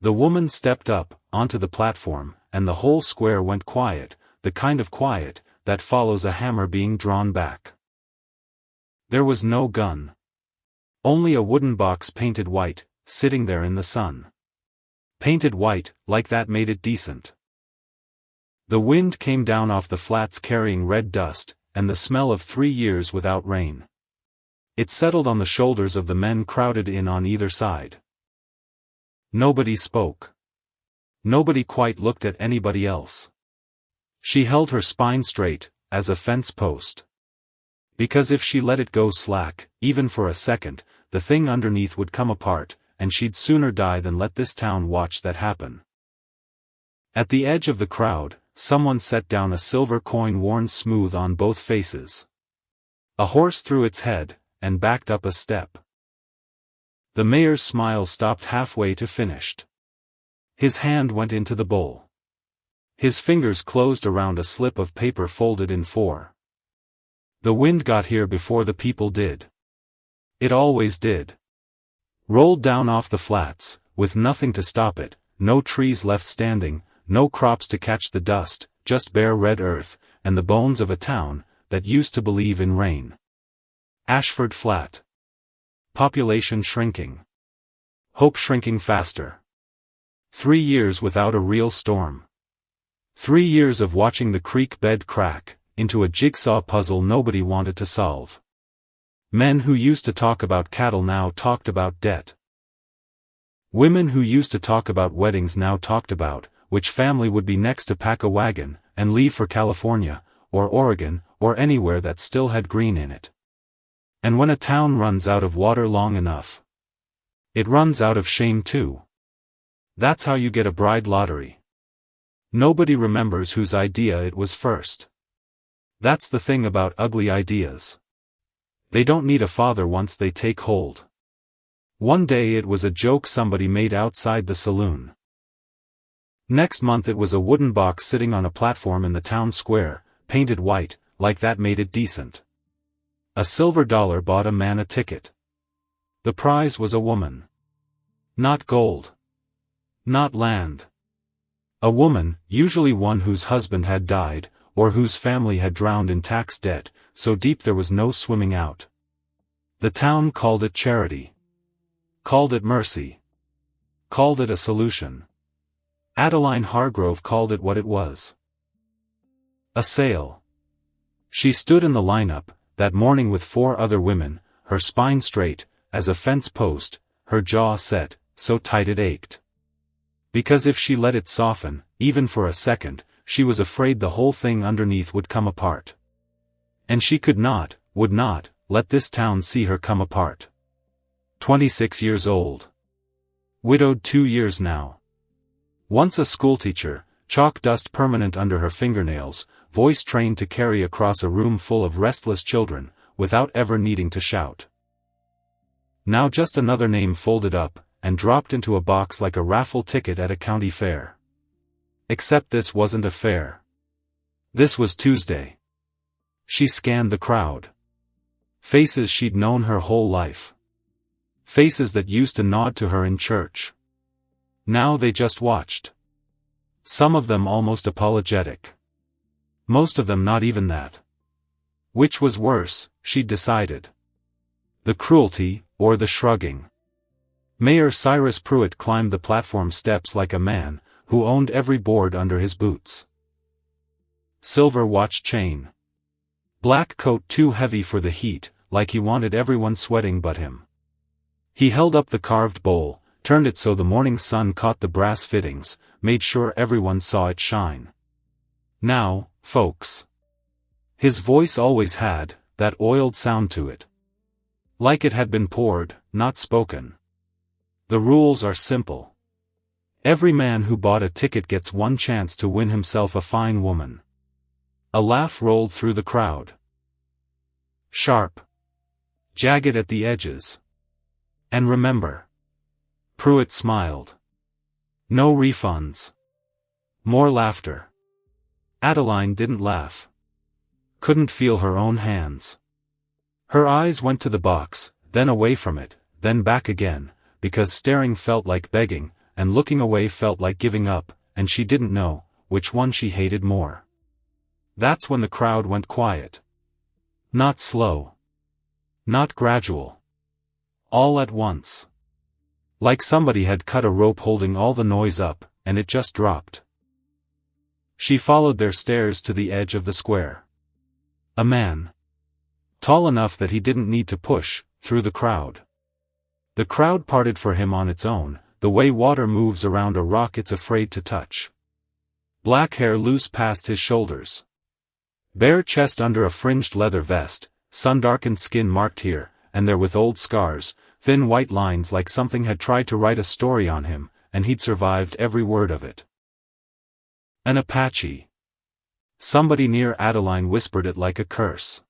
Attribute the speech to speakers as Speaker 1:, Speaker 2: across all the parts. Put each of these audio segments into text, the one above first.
Speaker 1: The woman stepped up, onto the platform, and the whole square went quiet, the kind of quiet that follows a hammer being drawn back. There was no gun. Only a wooden box painted white, sitting there in the sun. Painted white, like that made it decent. The wind came down off the flats carrying red dust, and the smell of 3 years without rain. It settled on the shoulders of the men crowded in on either side. Nobody spoke. Nobody quite looked at anybody else. She held her spine straight, as a fence post. Because if she let it go slack, even for a second, the thing underneath would come apart, and she'd sooner die than let this town watch that happen. At the edge of the crowd, someone set down a silver coin worn smooth on both faces. A horse threw its head, and backed up a step. The mayor's smile stopped halfway to finished. His hand went into the bowl. His fingers closed around a slip of paper folded in 4. The wind got here before the people did. It always did. Rolled down off the flats, with nothing to stop it, no trees left standing, no crops to catch the dust, just bare red earth, and the bones of a town that used to believe in rain. Ashford Flat. Population shrinking. Hope shrinking faster. 3 years without a real storm. 3 years of watching the creek bed crack into a jigsaw puzzle nobody wanted to solve. Men who used to talk about cattle now talked about debt. Women who used to talk about weddings now talked about which family would be next to pack a wagon and leave for California, or Oregon, or anywhere that still had green in it. And when a town runs out of water long enough, it runs out of shame too. That's how you get a bride lottery. Nobody remembers whose idea it was first. That's the thing about ugly ideas. They don't need a father once they take hold. One day it was a joke somebody made outside the saloon. Next month it was a wooden box sitting on a platform in the town square, painted white, like that made it decent. A silver dollar bought a man a ticket. The prize was a woman. Not gold. Not land. A woman, usually one whose husband had died, or whose family had drowned in tax debt, so deep there was no swimming out. The town called it charity. Called it mercy. Called it a solution. Adeline Hargrove called it what it was. A sale. She stood in the lineup, that morning with 4 other women, her spine straight, as a fence post, her jaw set, so tight it ached. Because if she let it soften, even for a second, she was afraid the whole thing underneath would come apart. And she could not, would not, let this town see her come apart. 26 years old. Widowed 2 years now. Once a schoolteacher, chalk dust permanent under her fingernails, voice trained to carry across a room full of restless children, without ever needing to shout. Now just another name folded up, and dropped into a box like a raffle ticket at a county fair. Except this wasn't a fair. This was Tuesday. She scanned the crowd. Faces she'd known her whole life. Faces that used to nod to her in church. Now they just watched. Some of them almost apologetic. Most of them not even that. Which was worse, she'd decided. The cruelty, or the shrugging. Mayor Cyrus Pruitt climbed the platform steps like a man who owned every board under his boots. Silver watch chain. Black coat too heavy for the heat, like he wanted everyone sweating but him. He held up the carved bowl, turned it so the morning sun caught the brass fittings, made sure everyone saw it shine. Now, folks. His voice always had that oiled sound to it. Like it had been poured, not spoken. The rules are simple. Every man who bought a ticket gets one chance to win himself a fine woman. A laugh rolled through the crowd. Sharp. Jagged at the edges. And remember. Pruitt smiled. No refunds. More laughter. Adeline didn't laugh. Couldn't feel her own hands. Her eyes went to the box, then away from it, then back again, because staring felt like begging, and looking away felt like giving up, and she didn't know which one she hated more. That's when the crowd went quiet. Not slow. Not gradual. All at once. Like somebody had cut a rope holding all the noise up, and it just dropped. She followed their stares to the edge of the square. A man. Tall enough that he didn't need to push through the crowd. The crowd parted for him on its own, the way water moves around a rock it's afraid to touch. Black hair loose past his shoulders. Bare chest under a fringed leather vest, sun-darkened skin marked here and there with old scars, thin white lines like something had tried to write a story on him, and he'd survived every word of it. An Apache. Somebody near Adeline whispered it like a curse.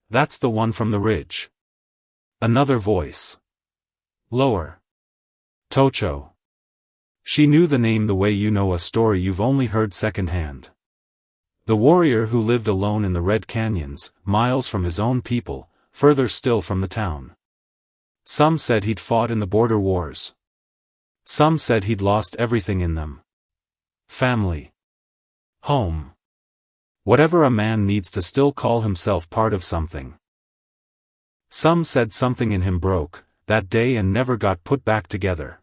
Speaker 1: That's the one from the ridge. Another voice. Lower. Tocho. She knew the name the way you know a story you've only heard secondhand. The warrior who lived alone in the Red Canyons, miles from his own people, further still from the town. Some said he'd fought in the border wars. Some said he'd lost everything in them. Family. Home. Whatever a man needs to still call himself part of something. Some said something in him broke that day and never got put back together.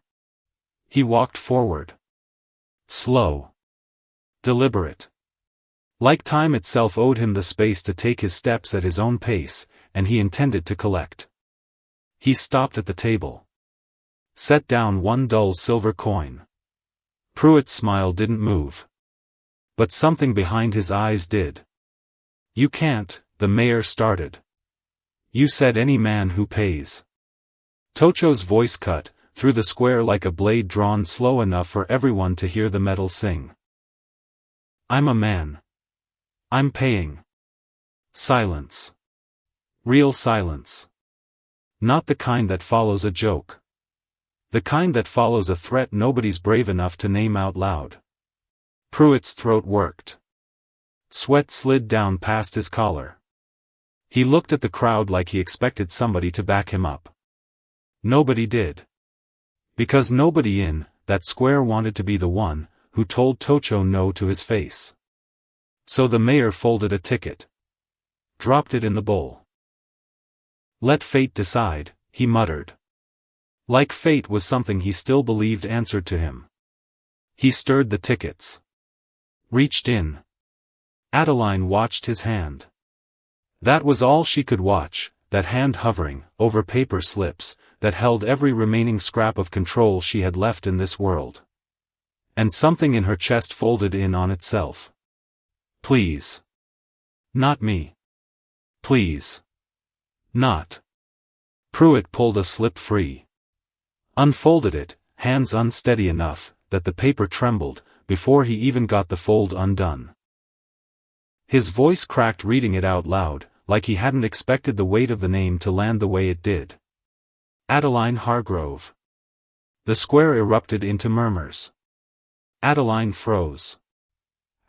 Speaker 1: He walked forward. Slow. Deliberate. Like time itself owed him the space to take his steps at his own pace, and he intended to collect. He stopped at the table. Set down one dull silver coin. Pruitt's smile didn't move. But something behind his eyes did. You can't, the mayor started. You said any man who pays. Tocho's voice cut through the square like a blade drawn slow enough for everyone to hear the metal sing. I'm a man. I'm paying. Silence. Real silence. Not the kind that follows a joke. The kind that follows a threat nobody's brave enough to name out loud. Pruitt's throat worked. Sweat slid down past his collar. He looked at the crowd like he expected somebody to back him up. Nobody did. Because nobody in that square wanted to be the one who told Tocho no to his face. So the mayor folded a ticket. Dropped it in the bowl. Let fate decide, he muttered. Like fate was something he still believed answered to him. He stirred the tickets. Reached in. Adeline watched his hand. That was all she could watch, that hand hovering over paper slips that held every remaining scrap of control she had left in this world. And something in her chest folded in on itself. Please. Not me. Please. Not. Pruitt pulled a slip free. Unfolded it, hands unsteady enough that the paper trembled before he even got the fold undone. His voice cracked reading it out loud, like he hadn't expected the weight of the name to land the way it did. Adeline Hargrove. The square erupted into murmurs. Adeline froze.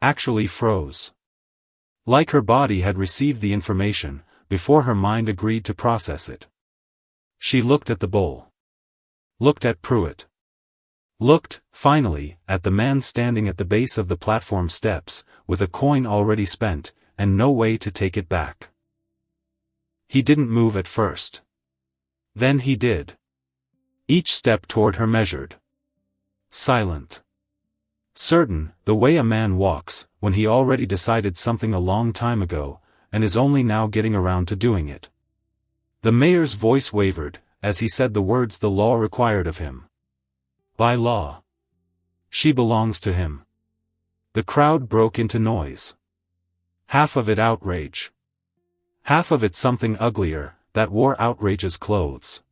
Speaker 1: Actually froze. Like her body had received the information, before her mind agreed to process it. She looked at the bowl. Looked at Pruitt. Looked, finally, at the man standing at the base of the platform steps, with a coin already spent, and no way to take it back. He didn't move at first. Then he did. Each step toward her measured. Silent. Certain, the way a man walks, when he already decided something a long time ago, and is only now getting around to doing it. The mayor's voice wavered, as he said the words the law required of him. By law. She belongs to him. The crowd broke into noise. Half of it outrage. Half of it something uglier, that wore outrageous clothes.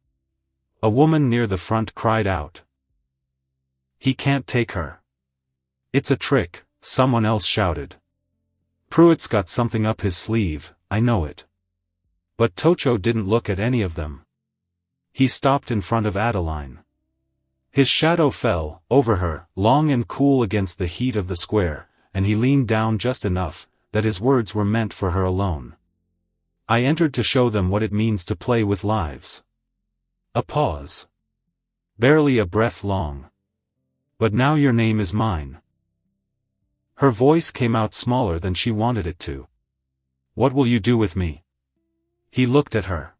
Speaker 1: A woman near the front cried out. He can't take her. It's a trick, someone else shouted. Pruitt's got something up his sleeve, I know it. But Tocho didn't look at any of them. He stopped in front of Adeline. His shadow fell over her, long and cool against the heat of the square, and he leaned down just enough that his words were meant for her alone. I entered to show them what it means to play with lives. A pause. Barely a breath long. But now your name is mine. Her voice came out smaller than she wanted it to. What will you do with me? He looked at her.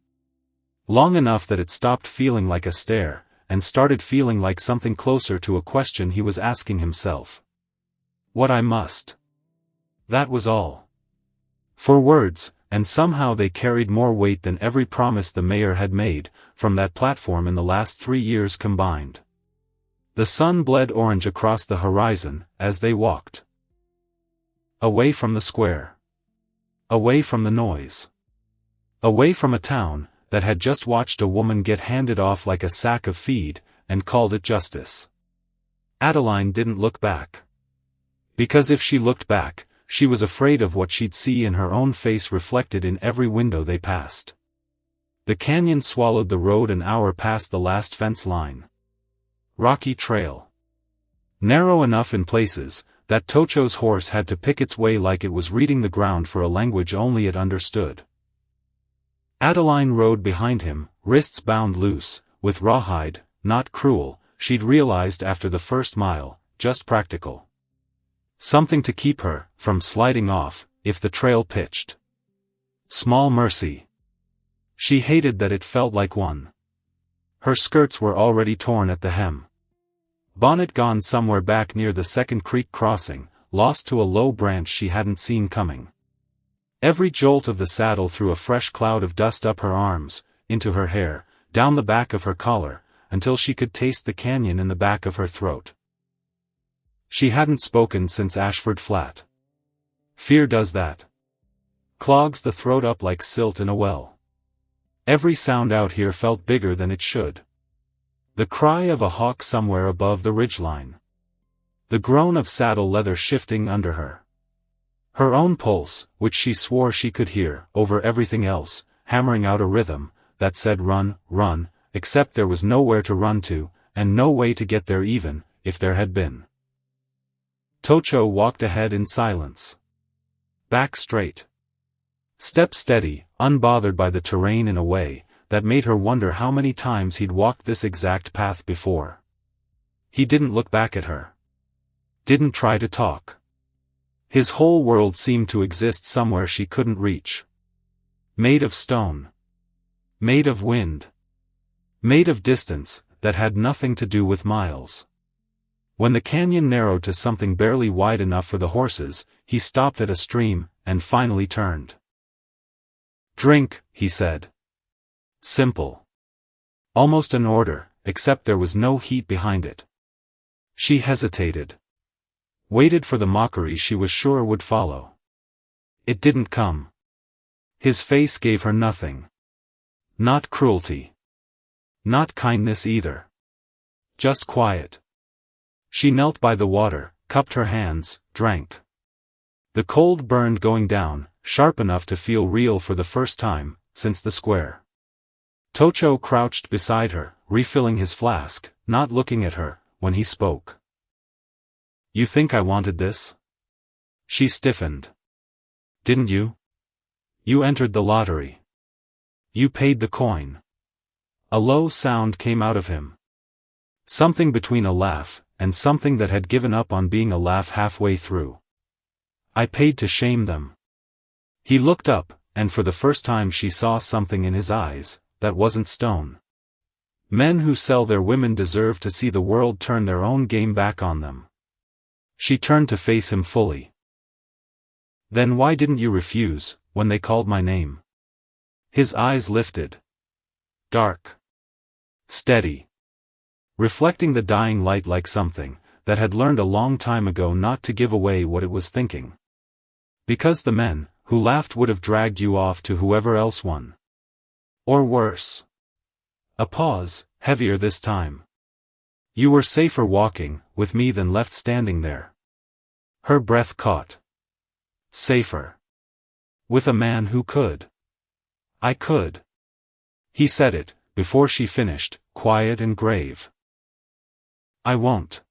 Speaker 1: Long enough that it stopped feeling like a stare, and started feeling like something closer to a question he was asking himself. What I must. That was all. 4 words, and somehow they carried more weight than every promise the mayor had made, from that platform in the last 3 years combined. The sun bled orange across the horizon, as they walked. Away from the square. Away from the noise. Away from a town that had just watched a woman get handed off like a sack of feed, and called it justice. Adeline didn't look back. Because if she looked back, she was afraid of what she'd see in her own face reflected in every window they passed. The canyon swallowed the road an hour past the last fence line. Rocky trail. Narrow enough in places, that Tocho's horse had to pick its way like it was reading the ground for a language only it understood. Adeline rode behind him, wrists bound loose, with rawhide, not cruel, she'd realized after the first mile, just practical. Something to keep her from sliding off, if the trail pitched. Small mercy. She hated that it felt like one. Her skirts were already torn at the hem. Bonnet gone somewhere back near the second creek crossing, lost to a low branch she hadn't seen coming. Every jolt of the saddle threw a fresh cloud of dust up her arms, into her hair, down the back of her collar, until she could taste the canyon in the back of her throat. She hadn't spoken since Ashford Flat. Fear does that. Clogs the throat up like silt in a well. Every sound out here felt bigger than it should. The cry of a hawk somewhere above the ridgeline. The groan of saddle leather shifting under her. Her own pulse, which she swore she could hear, over everything else, hammering out a rhythm, that said run, run, except there was nowhere to run to, and no way to get there even, if there had been. Tocho walked ahead in silence. Back straight. Step steady, unbothered by the terrain in a way that made her wonder how many times he'd walked this exact path before. He didn't look back at her. Didn't try to talk. His whole world seemed to exist somewhere she couldn't reach. Made of stone. Made of wind. Made of distance, that had nothing to do with miles. When the canyon narrowed to something barely wide enough for the horses, he stopped at a stream, and finally turned. Drink, he said. Simple. Almost an order, except there was no heat behind it. She hesitated. Waited for the mockery she was sure would follow. It didn't come. His face gave her nothing. Not cruelty. Not kindness either. Just quiet. She knelt by the water, cupped her hands, drank. The cold burned going down, sharp enough to feel real for the first time, since the square. Tocho crouched beside her, refilling his flask, not looking at her, when he spoke. You think I wanted this? She stiffened. Didn't you? You entered the lottery. You paid the coin. A low sound came out of him. Something between a laugh, and something that had given up on being a laugh halfway through. I paid to shame them. He looked up, and for the first time she saw something in his eyes that wasn't stone. Men who sell their women deserve to see the world turn their own game back on them. She turned to face him fully. Then why didn't you refuse, when they called my name? His eyes lifted. Dark. Steady. Reflecting the dying light like something that had learned a long time ago not to give away what it was thinking. Because the men who laughed would have dragged you off to whoever else won. Or worse. A pause, heavier this time. You were safer walking with me than left standing there. Her breath caught. Safer. With a man who could. I could. He said it, before she finished, quiet and grave. I won't.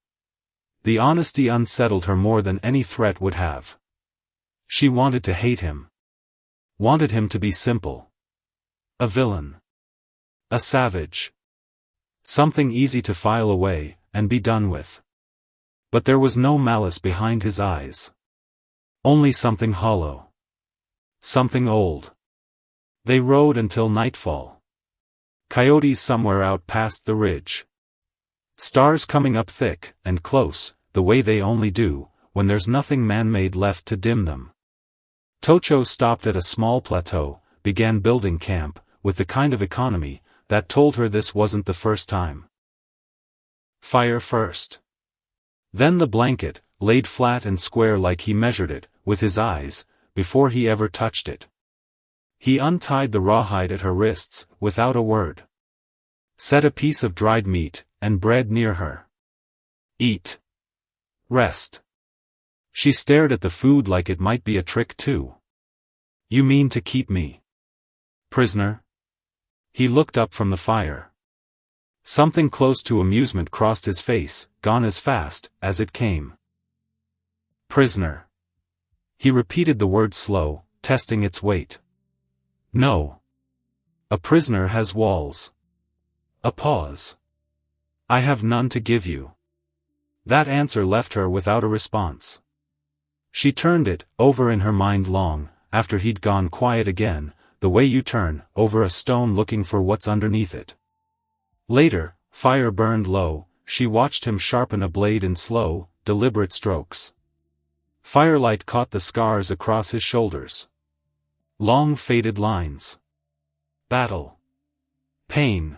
Speaker 1: The honesty unsettled her more than any threat would have. She wanted to hate him. Wanted him to be simple. A villain. A savage. Something easy to file away, and be done with. But there was no malice behind his eyes. Only something hollow. Something old. They rode until nightfall. Coyotes somewhere out past the ridge. Stars coming up thick and close, the way they only do, when there's nothing man-made left to dim them. Tocho stopped at a small plateau, began building camp, with the kind of economy that told her this wasn't the first time. Fire first. Then the blanket, laid flat and square like he measured it, with his eyes, before he ever touched it. He untied the rawhide at her wrists, without a word. Set a piece of dried meat and bread near her. Eat. Rest. She stared at the food like it might be a trick too. You mean to keep me prisoner? He looked up from the fire. Something close to amusement crossed his face, gone as fast as it came. Prisoner. He repeated the word slow, testing its weight. No. A prisoner has walls. A pause. I have none to give you. That answer left her without a response. She turned it over in her mind long, after he'd gone quiet again, the way you turn over a stone looking for what's underneath it. Later, fire burned low, she watched him sharpen a blade in slow, deliberate strokes. Firelight caught the scars across his shoulders. Long faded lines. Battle. Pain.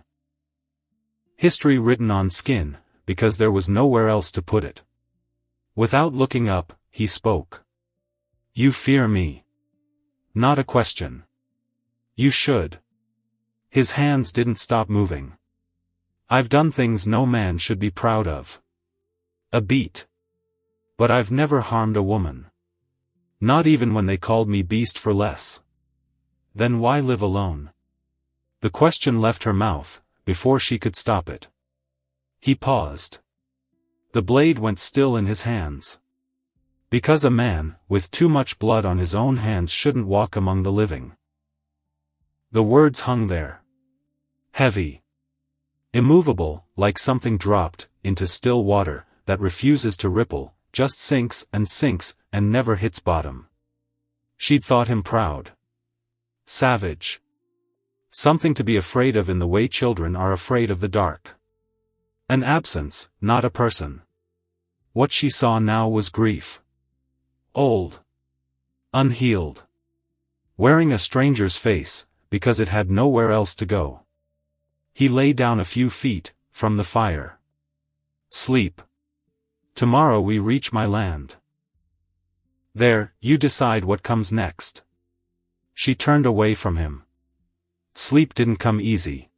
Speaker 1: History written on skin, because there was nowhere else to put it. Without looking up, he spoke. You fear me. Not a question. You should. His hands didn't stop moving. I've done things no man should be proud of. A beat. But I've never harmed a woman. Not even when they called me beast for less. Then why live alone? The question left her mouth, before she could stop it. He paused. The blade went still in his hands. Because a man, with too much blood on his own hands shouldn't walk among the living. The words hung there. Heavy. Immovable, like something dropped into still water that refuses to ripple, just sinks and never hits bottom. She'd thought him proud. Savage. Something to be afraid of in the way children are afraid of the dark. An absence, not a person. What she saw now was grief. Old. Unhealed. Wearing a stranger's face, because it had nowhere else to go. He lay down a few feet from the fire. Sleep. Tomorrow we reach my land. There, you decide what comes next. She turned away from him. Sleep didn't come easy.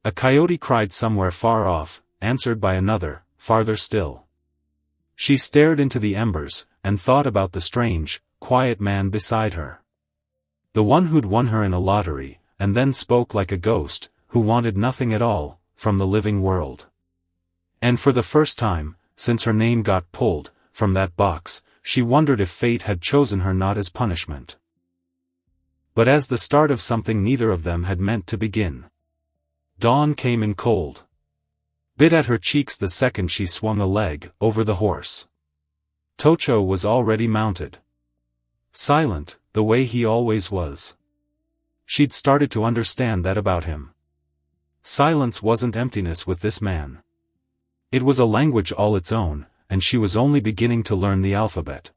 Speaker 1: A coyote cried somewhere far off, answered by another, farther still. She stared into the embers, and thought about the strange, quiet man beside her. The one who'd won her in a lottery, and then spoke like a ghost, who wanted nothing at all from the living world. And for the first time, since her name got pulled from that box, she wondered if fate had chosen her not as punishment, but as the start of something neither of them had meant to begin. Dawn came in cold. Bit at her cheeks the second she swung a leg over the horse. Tocho was already mounted. Silent, the way he always was. She'd started to understand that about him. Silence wasn't emptiness with this man. It was a language all its own, and she was only beginning to learn the alphabet.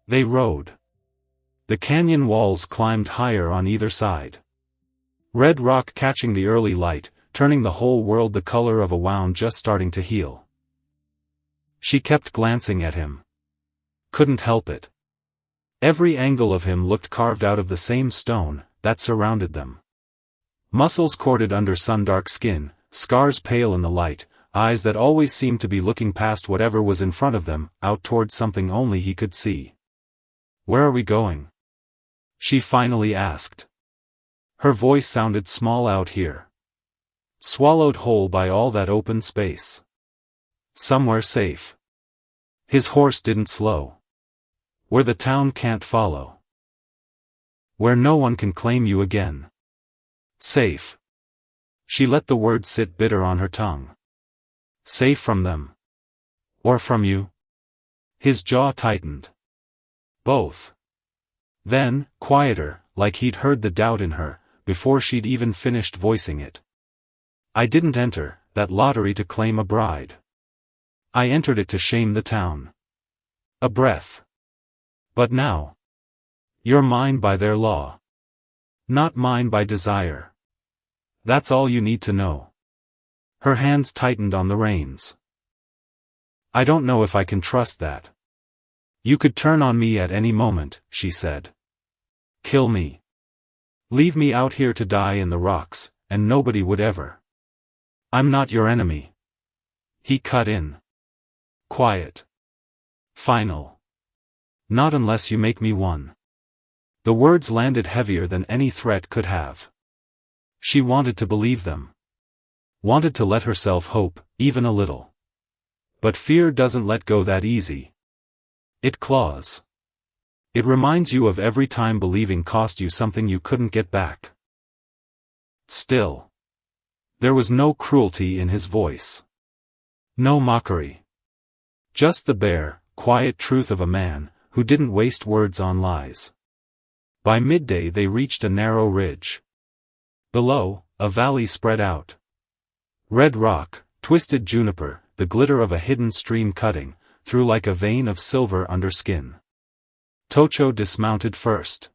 Speaker 1: They rode. The canyon walls climbed higher on either side. Red rock catching the early light, turning the whole world the color of a wound just starting to heal. She kept glancing at him. Couldn't help it. Every angle of him looked carved out of the same stone that surrounded them. Muscles corded under sun-dark skin, scars pale in the light, eyes that always seemed to be looking past whatever was in front of them, out toward something only he could see. Where are we going? She finally asked. Her voice sounded small out here. Swallowed whole by all that open space. Somewhere safe. His horse didn't slow. Where the town can't follow. Where no one can claim you again. Safe. She let the word sit bitter on her tongue. Safe from them. Or from you? His jaw tightened. Both. Then, quieter, like he'd heard the doubt in her, before she'd even finished voicing it. I didn't enter that lottery to claim a bride. I entered it to shame the town. A breath. But now. You're mine by their law. Not mine by desire. That's all you need to know. Her hands tightened on the reins. I don't know if I can trust that. You could turn on me at any moment, she said. Kill me. Leave me out here to die in the rocks, and nobody would ever. I'm not your enemy. He cut in. Quiet. Final. Not unless you make me one. The words landed heavier than any threat could have. She wanted to believe them. Wanted to let herself hope, even a little. But fear doesn't let go that easy. It claws. It reminds you of every time believing cost you something you couldn't get back. Still. There was no cruelty in his voice. No mockery. Just the bare, quiet truth of a man who didn't waste words on lies. By midday they reached a narrow ridge. Below, a valley spread out. Red rock, twisted juniper, the glitter of a hidden stream cutting through like a vein of silver under skin. Tocho dismounted first.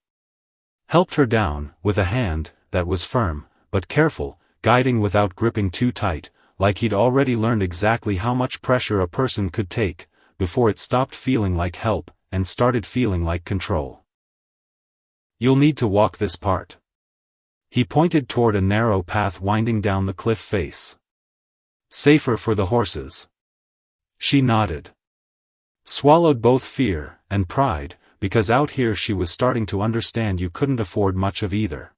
Speaker 1: Helped her down, with a hand that was firm, but careful, guiding without gripping too tight, like he'd already learned exactly how much pressure a person could take, before it stopped feeling like help, and started feeling like control. You'll need to walk this part. He pointed toward a narrow path winding down the cliff face. Safer for the horses. She nodded. Swallowed both fear and pride, because out here she was starting to understand you couldn't afford much of either.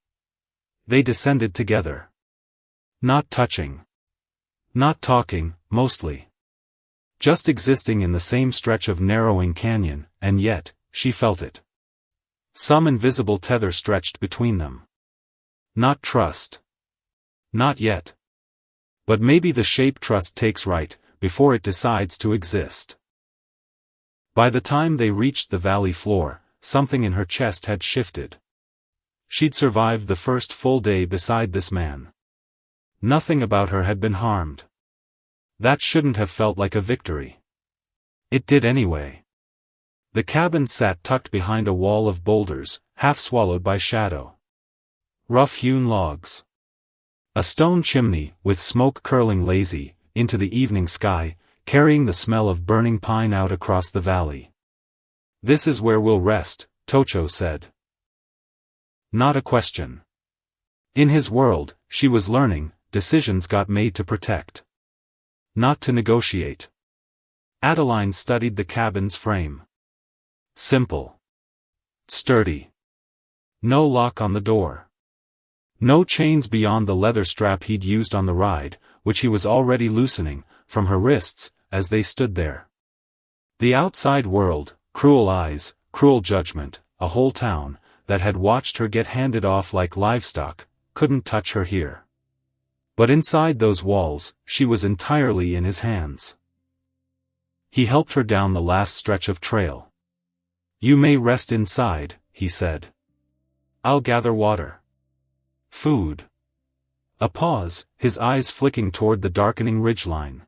Speaker 1: They descended together. Not touching. Not talking, mostly. Just existing in the same stretch of narrowing canyon, and yet, she felt it. Some invisible tether stretched between them. Not trust. Not yet. But maybe the shape trust takes right, before it decides to exist. By the time they reached the valley floor, something in her chest had shifted. She'd survived the first full day beside this man. Nothing about her had been harmed. That shouldn't have felt like a victory. It did anyway. The cabin sat tucked behind a wall of boulders, half swallowed by shadow. Rough-hewn logs. A stone chimney, with smoke curling lazy into the evening sky, carrying the smell of burning pine out across the valley. This is where we'll rest, Tocho said. Not a question. In his world, she was learning, decisions got made to protect. Not to negotiate. Adeline studied the cabin's frame. Simple. Sturdy. No lock on the door. No chains beyond the leather strap he'd used on the ride, which he was already loosening, from her wrists, as they stood there. The outside world, cruel eyes, cruel judgment, a whole town, that had watched her get handed off like livestock, couldn't touch her here. But inside those walls, she was entirely in his hands. He helped her down the last stretch of trail. You may rest inside, he said. I'll gather water. Food. A pause, his eyes flicking toward the darkening ridgeline.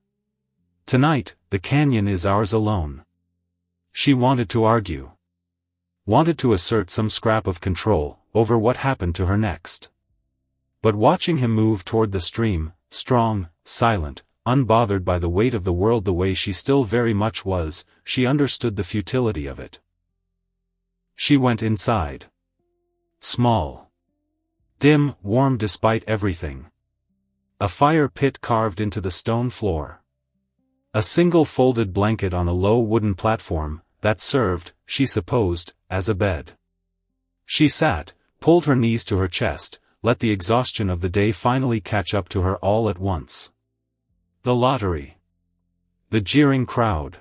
Speaker 1: Tonight, the canyon is ours alone. She wanted to argue. Wanted to assert some scrap of control over what happened to her next. But watching him move toward the stream, strong, silent, unbothered by the weight of the world the way she still very much was, she understood the futility of it. She went inside. Small. Dim, warm despite everything. A fire pit carved into the stone floor. A single folded blanket on a low wooden platform, that served, she supposed, as a bed. She sat, pulled her knees to her chest, let the exhaustion of the day finally catch up to her all at once. The lottery. The jeering crowd.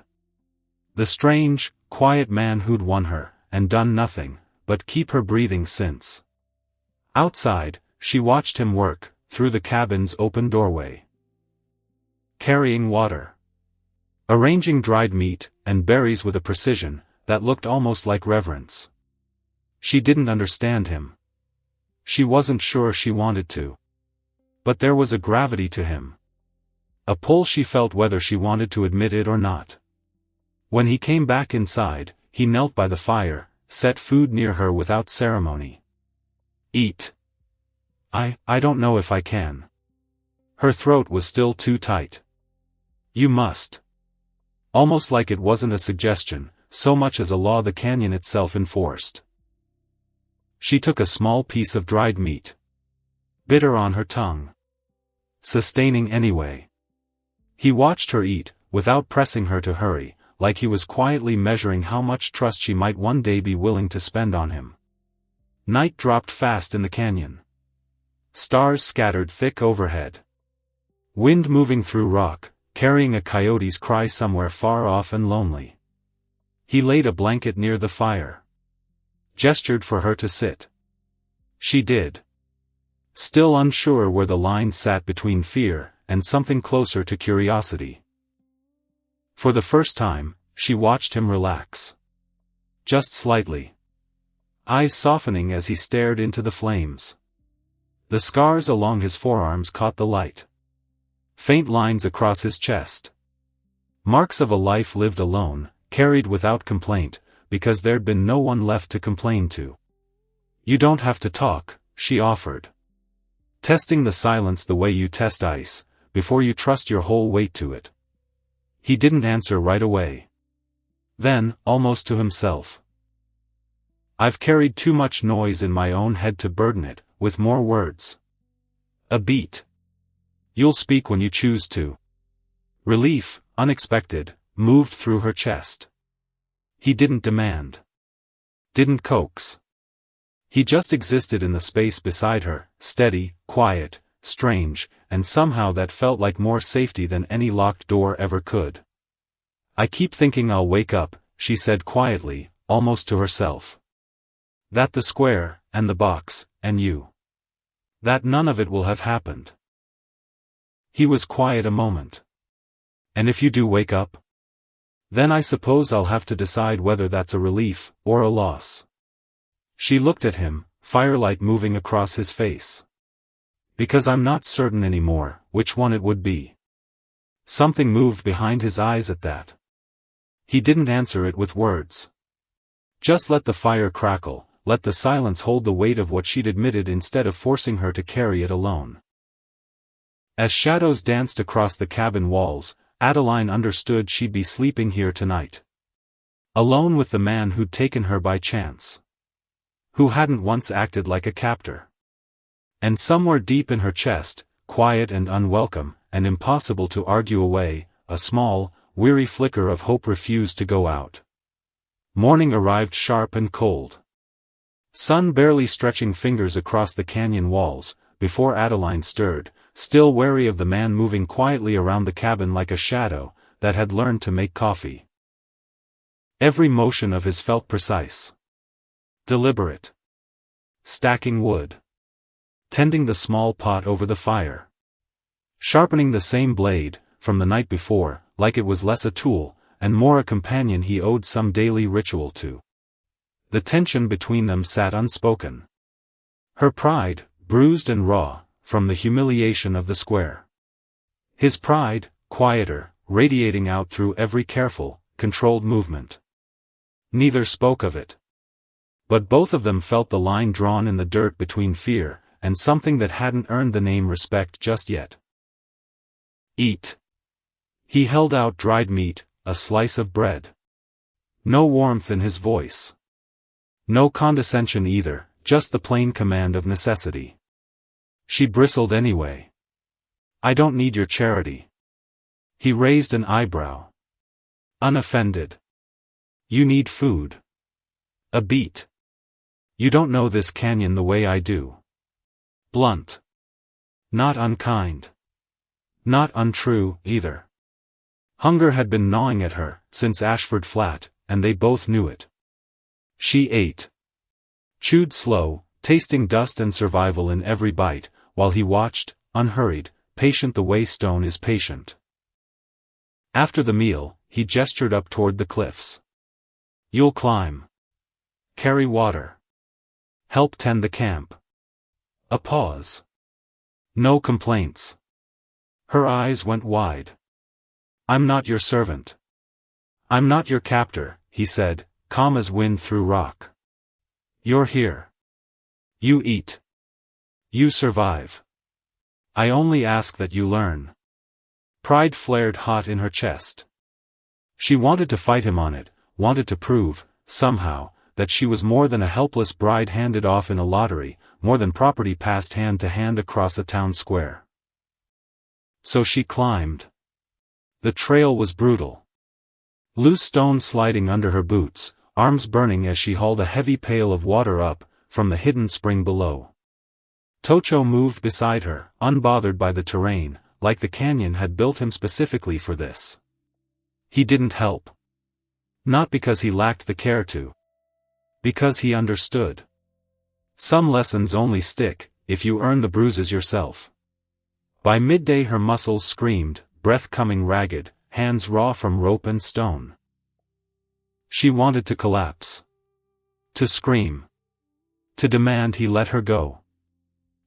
Speaker 1: The strange, quiet man who'd won her, and done nothing, but keep her breathing since. Outside, she watched him work, through the cabin's open doorway. Carrying water. arranging dried meat and berries with a precision that looked almost like reverence. She didn't understand him. She wasn't sure she wanted to. But there was a gravity to him. A pull she felt whether she wanted to admit it or not. When he came back inside, he knelt by the fire, set food near her without ceremony. Eat. I don't know if I can. Her throat was still too tight. You must. Almost like it wasn't a suggestion, so much as a law the canyon itself enforced. She took a small piece of dried meat. Bitter on her tongue. Sustaining anyway. He watched her eat, without pressing her to hurry, like he was quietly measuring how much trust she might one day be willing to spend on him. Night dropped fast in the canyon. Stars scattered thick overhead. Wind moving through rock, carrying a coyote's cry somewhere far off and lonely. He laid a blanket near the fire. Gestured for her to sit. She did. Still unsure where the line sat between fear and something closer to curiosity. For the first time, she watched him relax. Just slightly. Eyes softening as he stared into the flames. The scars along his forearms caught the light. Faint lines across his chest. Marks of a life lived alone, carried without complaint, because there'd been no one left to complain to. You don't have to talk, she offered. Testing the silence the way you test ice, before you trust your whole weight to it. He didn't answer right away. Then, almost to himself. I've carried too much noise in my own head to burden it with more words. A beat. You'll speak when you choose to. Relief, unexpected, moved through her chest. He didn't demand. Didn't coax. He just existed in the space beside her, steady, quiet, strange, and somehow that felt like more safety than any locked door ever could. I keep thinking I'll wake up, she said quietly, almost to herself. That the square, and the box, and you. That none of it will have happened. He was quiet a moment. And if you do wake up? Then I suppose I'll have to decide whether that's a relief, or a loss. She looked at him, firelight moving across his face. Because I'm not certain anymore, which one it would be. Something moved behind his eyes at that. He didn't answer it with words. Just let the fire crackle, let the silence hold the weight of what she'd admitted instead of forcing her to carry it alone. As shadows danced across the cabin walls, Adeline understood she'd be sleeping here tonight. Alone with the man who'd taken her by chance. Who hadn't once acted like a captor. And somewhere deep in her chest, quiet and unwelcome, and impossible to argue away, a small, weary flicker of hope refused to go out. Morning arrived sharp and cold. Sun barely stretching fingers across the canyon walls, before Adeline stirred, still wary of the man moving quietly around the cabin like a shadow, that had learned to make coffee. Every motion of his felt precise. Deliberate. Stacking wood. Tending the small pot over the fire. Sharpening the same blade, from the night before, like it was less a tool, and more a companion he owed some daily ritual to. The tension between them sat unspoken. Her pride, bruised and raw, from the humiliation of the square. His pride, quieter, radiating out through every careful, controlled movement. Neither spoke of it. But both of them felt the line drawn in the dirt between fear, and something that hadn't earned the name respect just yet. Eat. He held out dried meat, a slice of bread. No warmth in his voice. No condescension either, just the plain command of necessity. She bristled anyway. I don't need your charity. He raised an eyebrow. Unoffended. You need food. A beat. You don't know this canyon the way I do. Blunt. Not unkind. Not untrue, either. Hunger had been gnawing at her, since Ashford Flat, and they both knew it. She ate. Chewed slow, tasting dust and survival in every bite, while he watched, unhurried, patient the way stone is patient. After the meal, he gestured up toward the cliffs. You'll climb. Carry water. Help tend the camp. A pause. No complaints. Her eyes went wide. I'm not your servant. I'm not your captor, he said, calm as wind through rock. You're here. You eat. You survive. I only ask that you learn. Pride flared hot in her chest. She wanted to fight him on it, wanted to prove, somehow, that she was more than a helpless bride handed off in a lottery, more than property passed hand to hand across a town square. So she climbed. The trail was brutal. Loose stone sliding under her boots, arms burning as she hauled a heavy pail of water up, from the hidden spring below. Tocho moved beside her, unbothered by the terrain, like the canyon had built him specifically for this. He didn't help. Not because he lacked the care to. Because he understood. Some lessons only stick, if you earn the bruises yourself. By midday her muscles screamed, breath coming ragged, hands raw from rope and stone. She wanted to collapse. To scream. To demand he let her go.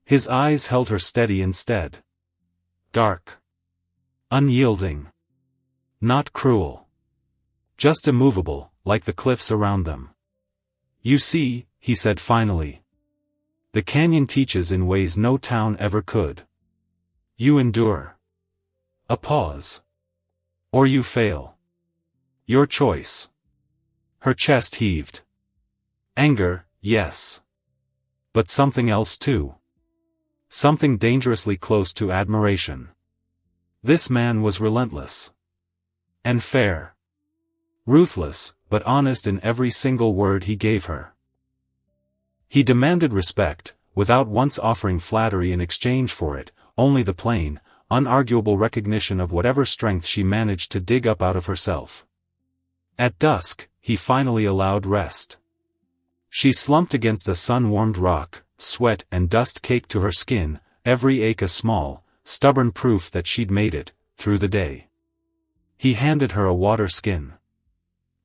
Speaker 1: His eyes held her steady instead. Dark. Unyielding. Not cruel. Just immovable, like the cliffs around them. You see, he said finally. The canyon teaches in ways no town ever could. You endure. A pause. Or you fail. Your choice. Her chest heaved. Anger, yes. But something else too. Something dangerously close to admiration. This man was relentless. And fair. Ruthless, but honest in every single word he gave her. He demanded respect, without once offering flattery in exchange for it, only the plain, unarguable recognition of whatever strength she managed to dig up out of herself. At dusk, he finally allowed rest. She slumped against a sun-warmed rock, sweat and dust caked to her skin, every ache a small, stubborn proof that she'd made it, through the day. He handed her a water skin.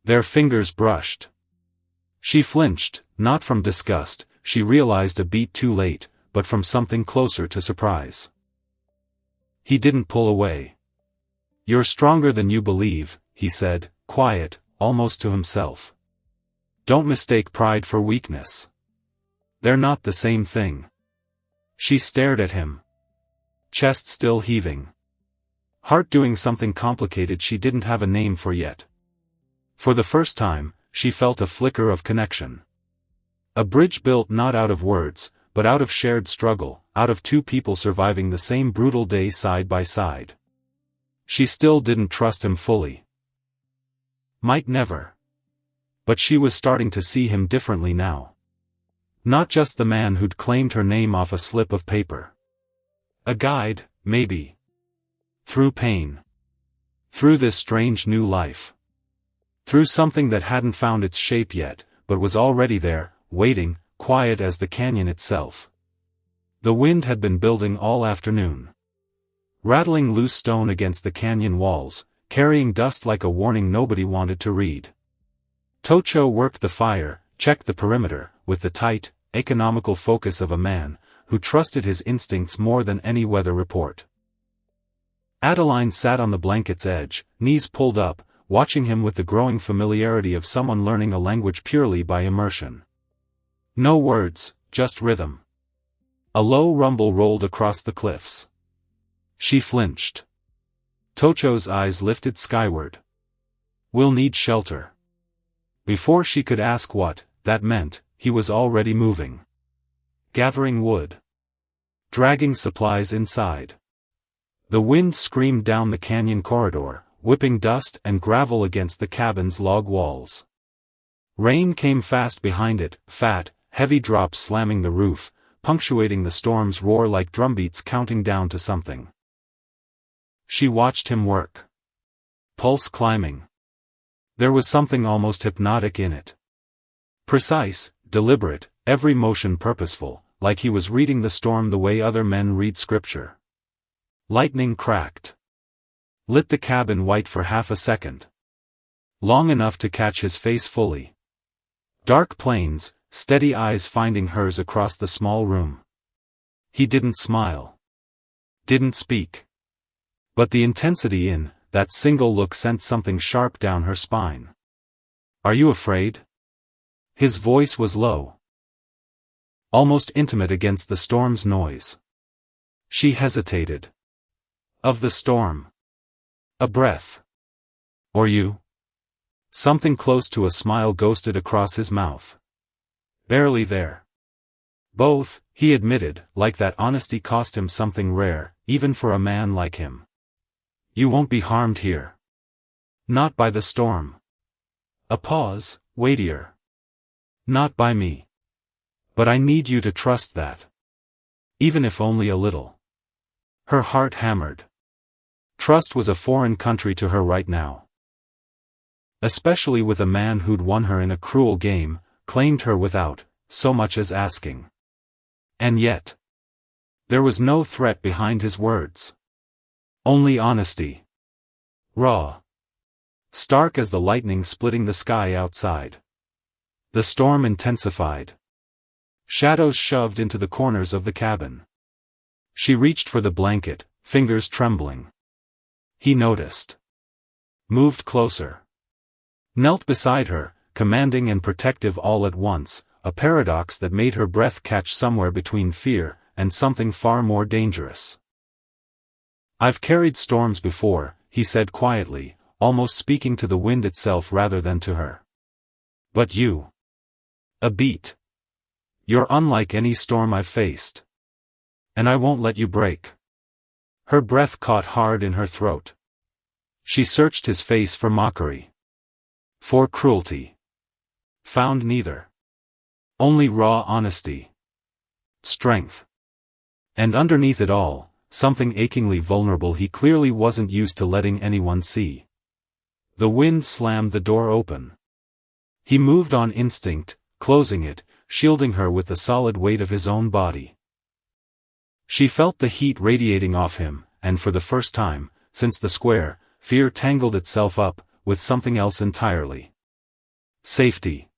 Speaker 1: Their fingers brushed. She flinched, not from disgust, she realized a beat too late, but from something closer to surprise. He didn't pull away. You're stronger than you believe, he said, quiet, almost to himself. Don't mistake pride for weakness. They're not the same thing. She stared at him. Chest still heaving. Heart doing something complicated she didn't have a name for yet. For the first time, she felt a flicker of connection. A bridge built not out of words, but out of shared struggle, out of two people surviving the same brutal day side by side. She still didn't trust him fully. Might never. But she was starting to see him differently now. Not just the man who'd claimed her name off a slip of paper. A guide, maybe. Through pain. Through this strange new life. Through something that hadn't found its shape yet, but was already there, waiting, quiet as the canyon itself. The wind had been building all afternoon. Rattling loose stone against the canyon walls, carrying dust like a warning nobody wanted to read. Tocho worked the fire, checked the perimeter, with the tight, economical focus of a man who trusted his instincts more than any weather report. Adeline sat on the blanket's edge, knees pulled up, watching him with the growing familiarity of someone learning a language purely by immersion. No words, just rhythm. A low rumble rolled across the cliffs. She flinched. Tocho's eyes lifted skyward. We'll need shelter. Before she could ask what that meant, he was already moving. Gathering wood. Dragging supplies inside. The wind screamed down the canyon corridor, whipping dust and gravel against the cabin's log walls. Rain came fast behind it, fat, heavy drops slamming the roof, punctuating the storm's roar like drumbeats counting down to something. She watched him work. Pulse climbing. There was something almost hypnotic in it. Precise, deliberate, every motion purposeful, like he was reading the storm the way other men read scripture. Lightning cracked. Lit the cabin white for half a second. long enough to catch his face fully. Dark planes, steady eyes finding hers across the small room. He didn't smile. Didn't speak. But the intensity in that single look sent something sharp down her spine. Are you afraid? His voice was low, almost intimate against the storm's noise. She hesitated. Of the storm. A breath. Or you? Something close to a smile ghosted across his mouth. Barely there. Both, he admitted, like that honesty cost him something rare, even for a man like him. You won't be harmed here. Not by the storm. A pause, weightier. Not by me. But I need you to trust that. Even if only a little. Her heart hammered. Trust was a foreign country to her right now. Especially with a man who'd won her in a cruel game, claimed her without so much as asking. And yet, there was no threat behind his words. Only honesty. Raw. Stark as the lightning splitting the sky outside. The storm intensified. Shadows shoved into the corners of the cabin. She reached for the blanket, fingers trembling. He noticed. Moved closer. Knelt beside her, commanding and protective all at once, a paradox that made her breath catch somewhere between fear and something far more dangerous. I've carried storms before, he said quietly, almost speaking to the wind itself rather than to her. But you. A beat. You're unlike any storm I've faced. And I won't let you break. Her breath caught hard in her throat. She searched his face for mockery. For cruelty. Found neither. Only raw honesty. Strength. And underneath it all, something achingly vulnerable he clearly wasn't used to letting anyone see. The wind slammed the door open. He moved on instinct, closing it, shielding her with the solid weight of his own body. She felt the heat radiating off him, and for the first time, since the square, fear tangled itself up with something else entirely. Safety.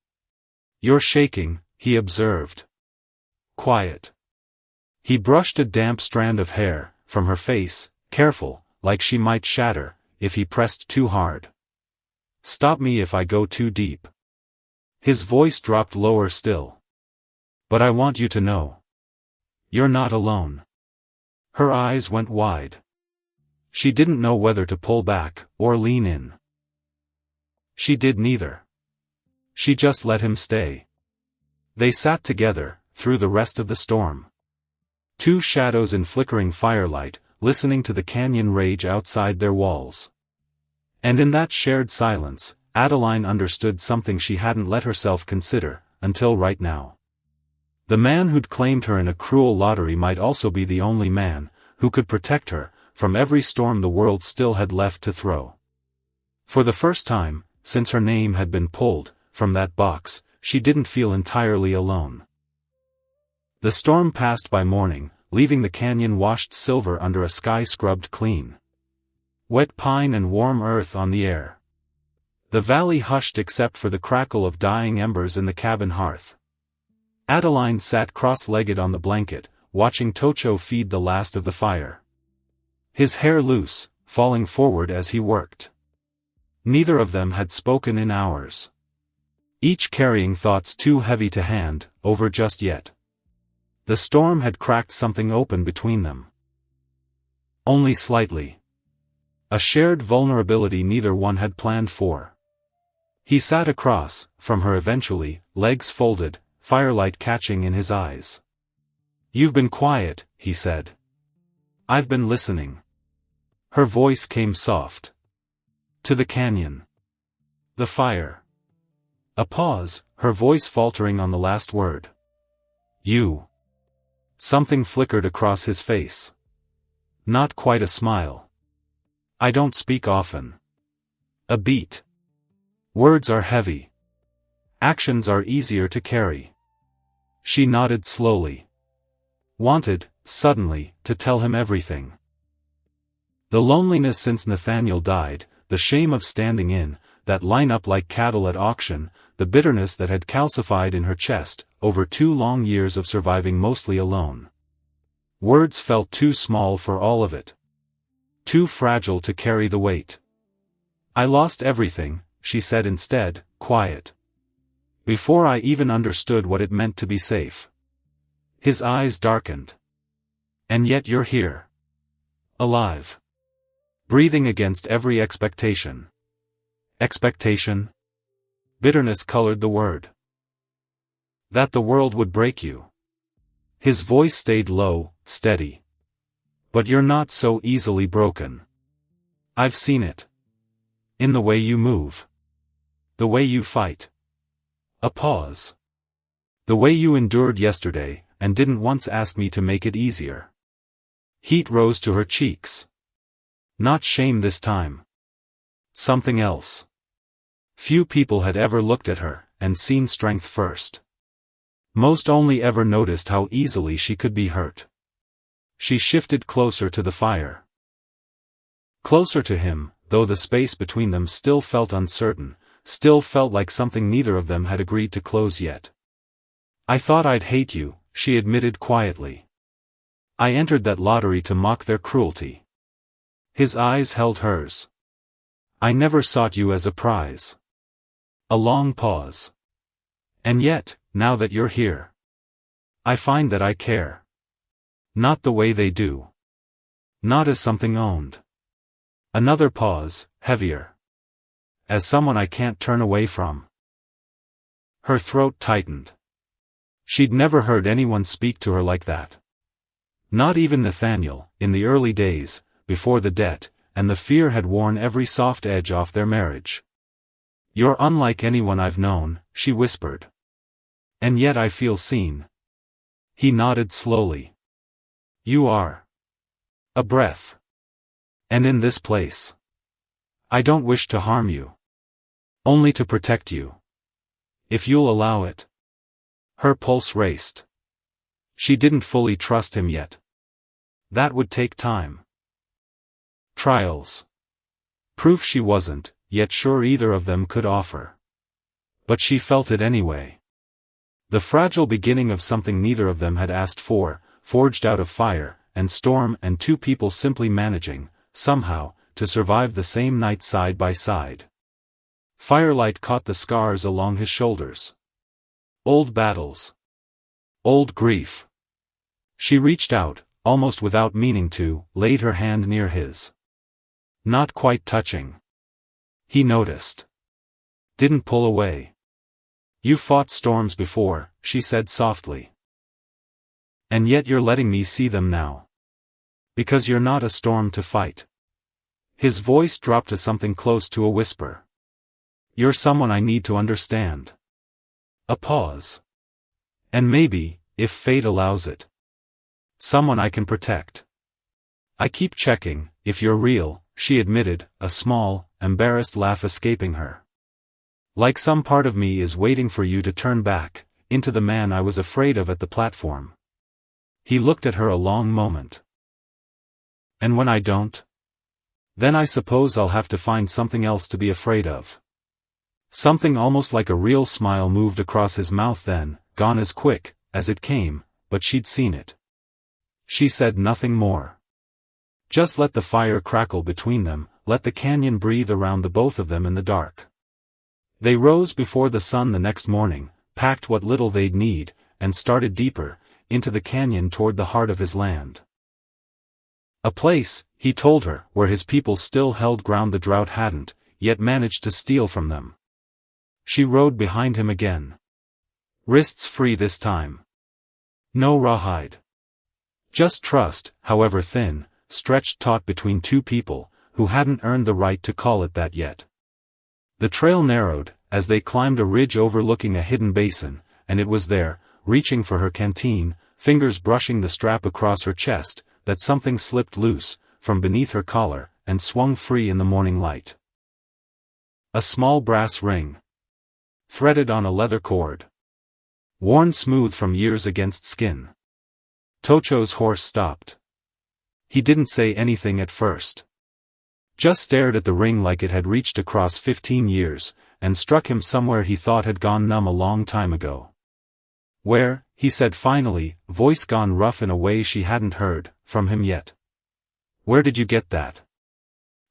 Speaker 1: You're shaking, he observed. Quiet. He brushed a damp strand of hair from her face, careful, like she might shatter if he pressed too hard. Stop me if I go too deep. His voice dropped lower still. But I want you to know. You're not alone. Her eyes went wide. She didn't know whether to pull back or lean in. She did neither. She just let him stay. They sat together, through the rest of the storm. Two shadows in flickering firelight, listening to the canyon rage outside their walls. And in that shared silence, Adeline understood something she hadn't let herself consider, until right now. The man who'd claimed her in a cruel lottery might also be the only man who could protect her from every storm the world still had left to throw. For the first time, since her name had been pulled from that box, she didn't feel entirely alone. The storm passed by morning, leaving the canyon washed silver under a sky scrubbed clean. Wet pine and warm earth on the air. The valley hushed except for the crackle of dying embers in the cabin hearth. Adeline sat cross-legged on the blanket, watching Tocho feed the last of the fire. His hair loose, falling forward as he worked. Neither of them had spoken in hours. Each carrying thoughts too heavy to hand over just yet. The storm had cracked something open between them. Only slightly. A shared vulnerability neither one had planned for. He sat across from her eventually, legs folded, firelight catching in his eyes. You've been quiet, he said. I've been listening. Her voice came soft. To the canyon. The fire. A pause, her voice faltering on the last word. You. Something flickered across his face. Not quite a smile. I don't speak often. A beat. Words are heavy. Actions are easier to carry. She nodded slowly. Wanted, suddenly, to tell him everything. The loneliness since Nathaniel died, the shame of standing in that line up like cattle at auction, the bitterness that had calcified in her chest, over 2 long years of surviving mostly alone. Words felt too small for all of it. Too fragile to carry the weight. "I lost everything," she said instead, quiet. "Before I even understood what it meant to be safe." His eyes darkened. "And yet you're here. Alive. Breathing against every expectation." Expectation? Bitterness colored the word. "That the world would break you." His voice stayed low, steady. "But you're not so easily broken. I've seen it. In the way you move. The way you fight." A pause. "The way you endured yesterday, and didn't once ask me to make it easier." Heat rose to her cheeks. Not shame this time. Something else. Few people had ever looked at her, and seen strength first. Most only ever noticed how easily she could be hurt. She shifted closer to the fire. Closer to him, though the space between them still felt uncertain, still felt like something neither of them had agreed to close yet. "I thought I'd hate you," she admitted quietly. "I entered that lottery to mock their cruelty." His eyes held hers. "I never sought you as a prize." A long pause. "And yet, now that you're here, I find that I care. Not the way they do. Not as something owned." Another pause, heavier. "As someone I can't turn away from." Her throat tightened. She'd never heard anyone speak to her like that. Not even Nathaniel, in the early days, before the debt, and the fear had worn every soft edge off their marriage. "You're unlike anyone I've known," she whispered. "And yet I feel seen." He nodded slowly. "You are. A breath. And in this place. I don't wish to harm you. Only to protect you. If you'll allow it." Her pulse raced. She didn't fully trust him yet. That would take time. Trials. Proof she wasn't yet sure either of them could offer. But she felt it anyway. The fragile beginning of something neither of them had asked for, forged out of fire and storm and 2 people simply managing, somehow, to survive the same night side by side. Firelight caught the scars along his shoulders. Old battles. Old grief. She reached out, almost without meaning to, laid her hand near his. Not quite touching. He noticed. Didn't pull away. "You fought storms before," she said softly. "And yet you're letting me see them now. Because you're not a storm to fight." His voice dropped to something close to a whisper. "You're someone I need to understand." A pause. "And maybe, if fate allows it, someone I can protect." "I keep checking, if you're real," she admitted, a small, embarrassed laugh escaping her. "Like some part of me is waiting for you to turn back, into the man I was afraid of at the platform." He looked at her a long moment. "And when I don't? Then I suppose I'll have to find something else to be afraid of." Something almost like a real smile moved across his mouth then, gone as quick as it came, but she'd seen it. She said nothing more. Just let the fire crackle between them, let the canyon breathe around the both of them in the dark. They rose before the sun the next morning, packed what little they'd need, and started deeper, into the canyon toward the heart of his land. A place, he told her, where his people still held ground the drought hadn't, yet managed to steal from them. She rode behind him again. Wrists free this time. No rawhide. Just trust, however thin, stretched taut between 2 people, who hadn't earned the right to call it that yet. The trail narrowed, as they climbed a ridge overlooking a hidden basin, and it was there, reaching for her canteen, fingers brushing the strap across her chest, that something slipped loose, from beneath her collar, and swung free in the morning light. A small brass ring. Threaded on a leather cord. Worn smooth from years against skin. Tocho's horse stopped. He didn't say anything at first. Just stared at the ring like it had reached across 15 years, and struck him somewhere he thought had gone numb a long time ago. "Where?" he said finally, voice gone rough in a way she hadn't heard from him yet. "Where did you get that?"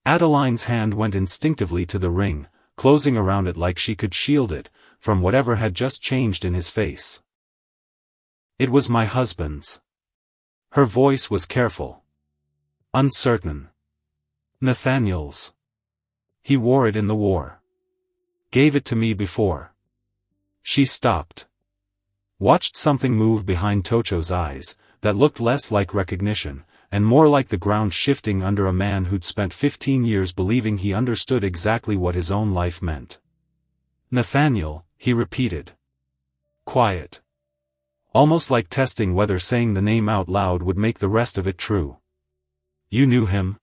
Speaker 1: Adeline's hand went instinctively to the ring, closing around it like she could shield it from whatever had just changed in his face. "It was my husband's." Her voice was careful. Uncertain. "Nathaniel's. He wore it in the war. Gave it to me before." She stopped. Watched something move behind Tocho's eyes, that looked less like recognition, and more like the ground shifting under a man who'd spent 15 years believing he understood exactly what his own life meant. "Nathaniel," he repeated. Quiet. Almost like testing whether saying the name out loud would make the rest of it true. "You knew him?"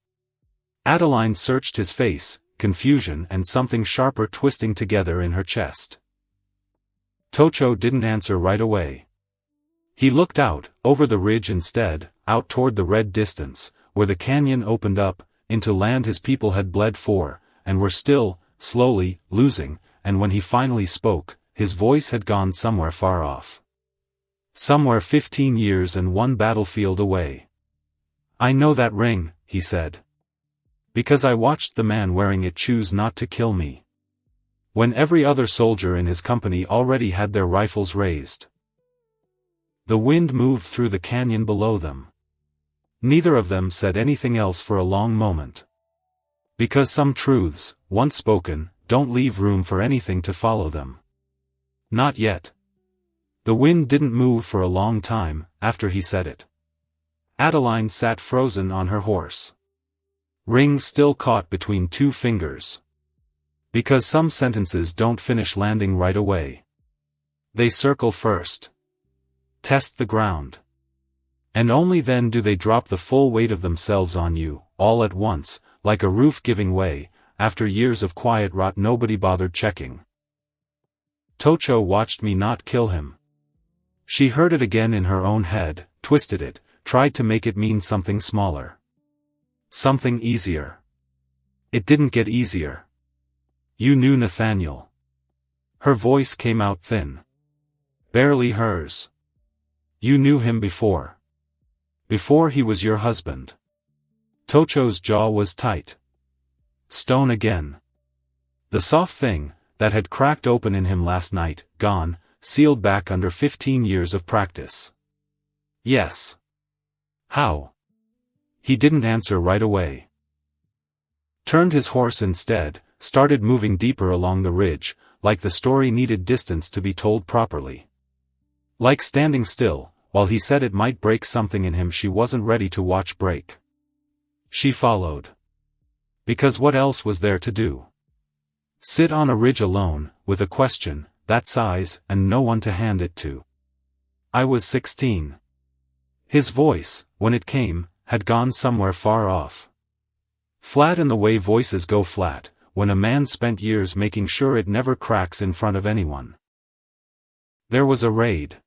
Speaker 1: Adeline searched his face, confusion and something sharper twisting together in her chest. Tocho didn't answer right away. He looked out, over the ridge instead, out toward the red distance, where the canyon opened up, into land his people had bled for, and were still, slowly, losing, and when he finally spoke, his voice had gone somewhere far off. Somewhere 15 years and one battlefield away. "I know that ring," he said. "Because I watched the man wearing it choose not to kill me. When every other soldier in his company already had their rifles raised." The wind moved through the canyon below them. Neither of them said anything else for a long moment. Because some truths, once spoken, don't leave room for anything to follow them. Not yet. The wind didn't move for a long time, after he said it. Adeline sat frozen on her horse. Ring still caught between two fingers. Because some sentences don't finish landing right away. They circle first. Test the ground. And only then do they drop the full weight of themselves on you, all at once, like a roof giving way, after years of quiet rot nobody bothered checking. Tocho watched me not kill him. She heard it again in her own head, twisted it, tried to make it mean something smaller. Something easier. It didn't get easier. "You knew Nathaniel." Her voice came out thin. Barely hers. "You knew him before. Before he was your husband." Tocho's jaw was tight. Stone again. The soft thing, that had cracked open in him last night, gone, sealed back under 15 years of practice. "Yes." "How?" He didn't answer right away. Turned his horse instead, started moving deeper along the ridge, like the story needed distance to be told properly. Like standing still, while he said it might break something in him she wasn't ready to watch break. She followed. Because what else was there to do? Sit on a ridge alone, with a question, that size, and no one to hand it to. I was 16. His voice, when it came, had gone somewhere far off. Flat in the way voices go flat, when a man spent years making sure it never cracks in front of anyone. There was a raid.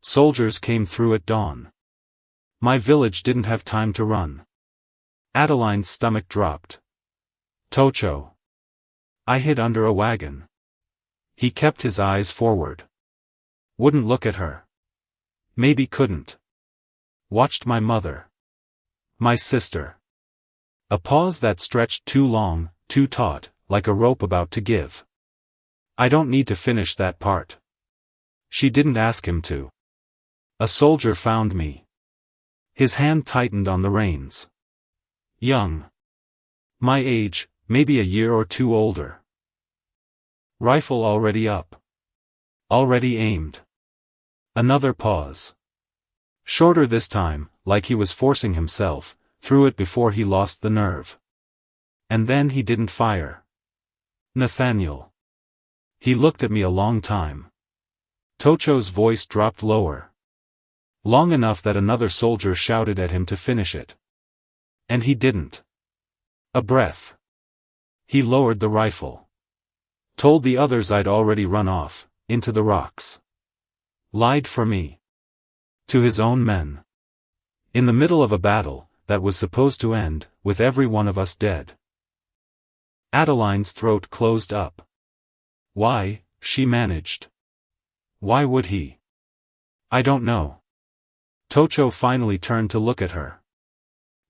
Speaker 1: Soldiers came through at dawn. My village didn't have time to run. Adeline's stomach dropped. "Tocho." I hid under a wagon. He kept his eyes forward. Wouldn't look at her. Maybe couldn't. Watched my mother. My sister. A pause that stretched too long, too taut, like a rope about to give. I don't need to finish that part. She didn't ask him to. A soldier found me. His hand tightened on the reins. Young. My age, maybe a year or two older. Rifle already up. Already aimed. Another pause. Shorter this time, like he was forcing himself, threw it before he lost the nerve. And then he didn't fire. "Nathaniel." He looked at me a long time. Tocho's voice dropped lower. Long enough that another soldier shouted at him to finish it. And he didn't. A breath. He lowered the rifle. Told the others I'd already run off, into the rocks. Lied for me. To his own men. In the middle of a battle, that was supposed to end, with every one of us dead. Adeline's throat closed up. Why, she managed. Why would he? I don't know. Tocho finally turned to look at her.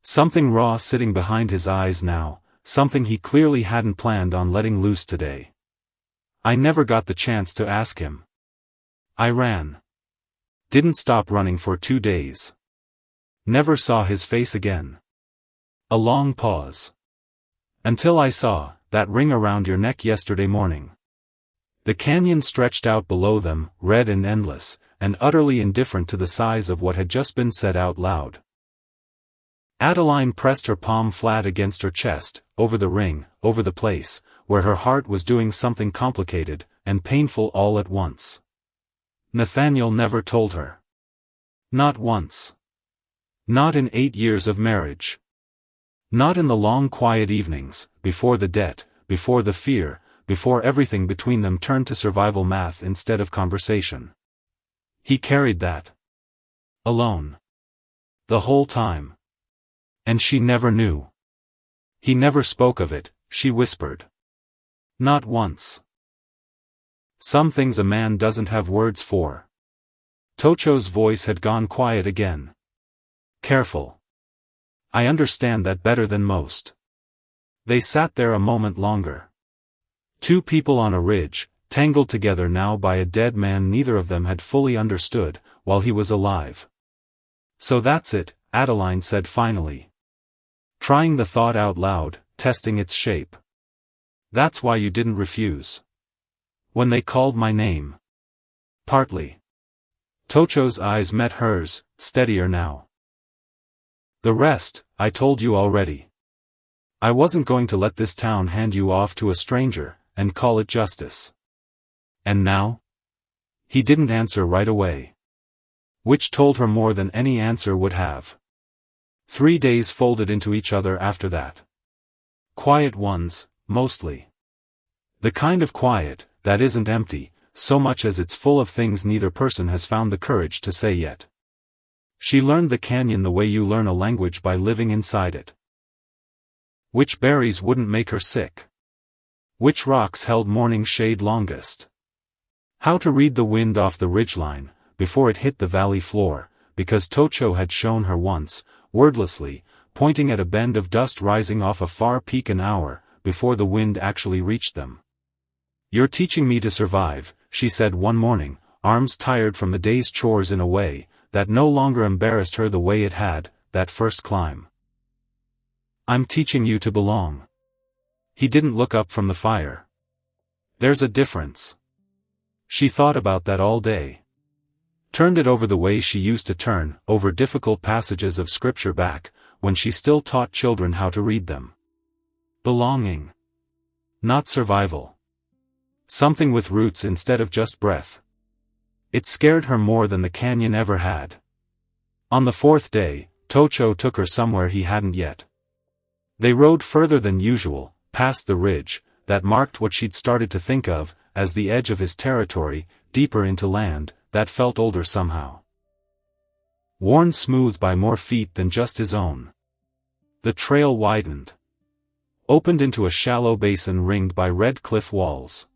Speaker 1: Something raw sitting behind his eyes now, something he clearly hadn't planned on letting loose today. I never got the chance to ask him. I ran. Didn't stop running for 2 days. Never saw his face again. A long pause. Until I saw that ring around your neck yesterday morning. The canyon stretched out below them, red and endless, and utterly indifferent to the size of what had just been said out loud. Adeline pressed her palm flat against her chest, over the ring, over the place, where her heart was doing something complicated, and painful all at once. Nathaniel never told her. Not once. Not in 8 years of marriage. Not in the long quiet evenings, before the debt, before the fear, before everything between them turned to survival math instead of conversation. He carried that. Alone. The whole time. And she never knew. He never spoke of it, she whispered. Not once. Some things a man doesn't have words for. Tocho's voice had gone quiet again. Careful. I understand that better than most. They sat there a moment longer. 2 people on a ridge, tangled together now by a dead man neither of them had fully understood, while he was alive. So that's it, Adeline said finally. Trying the thought out loud, testing its shape. That's why you didn't refuse. When they called my name. Partly. Tocho's eyes met hers, steadier now. The rest, I told you already. I wasn't going to let this town hand you off to a stranger, and call it justice. And now? He didn't answer right away. Which told her more than any answer would have. 3 days folded into each other after that. Quiet ones, mostly. The kind of quiet that isn't empty, so much as it's full of things neither person has found the courage to say yet. She learned the canyon the way you learn a language by living inside it. Which berries wouldn't make her sick? Which rocks held morning shade longest? How to read the wind off the ridgeline, before it hit the valley floor, because Tocho had shown her once, wordlessly, pointing at a bend of dust rising off a far peak an hour, before the wind actually reached them. You're teaching me to survive, she said one morning, arms tired from the day's chores in a way that no longer embarrassed her the way it had, that first climb. I'm teaching you to belong. He didn't look up from the fire. There's a difference. She thought about that all day. Turned it over the way she used to turn over difficult passages of scripture back, when she still taught children how to read them. Belonging. Not survival. Something with roots instead of just breath. It scared her more than the canyon ever had. On the 4th day, Tocho took her somewhere he hadn't yet. They rode further than usual, past the ridge, that marked what she'd started to think of as the edge of his territory, deeper into land that felt older somehow. Worn smooth by more feet than just his own. The trail widened. Opened into a shallow basin ringed by red cliff walls.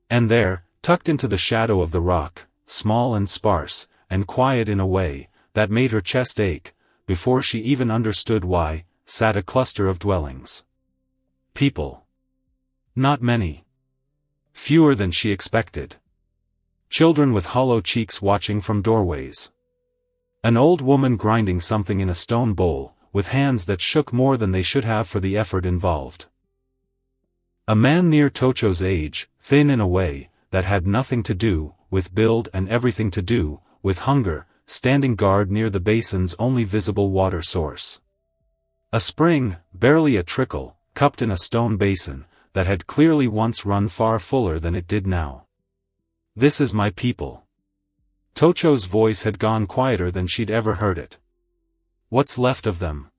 Speaker 1: And there, tucked into the shadow of the rock, small and sparse, and quiet in a way that made her chest ache, before she even understood why, sat a cluster of dwellings. People. Not many. Fewer than she expected. Children with hollow cheeks watching from doorways. An old woman grinding something in a stone bowl, with hands that shook more than they should have for the effort involved. A man near Tocho's age, thin in a way that had nothing to do with build and everything to do with hunger, standing guard near the basin's only visible water source. A spring, barely a trickle, cupped in a stone basin, that had clearly once run far fuller than it did now. This is my people. Tocho's voice had gone quieter than she'd ever heard it. What's left of them?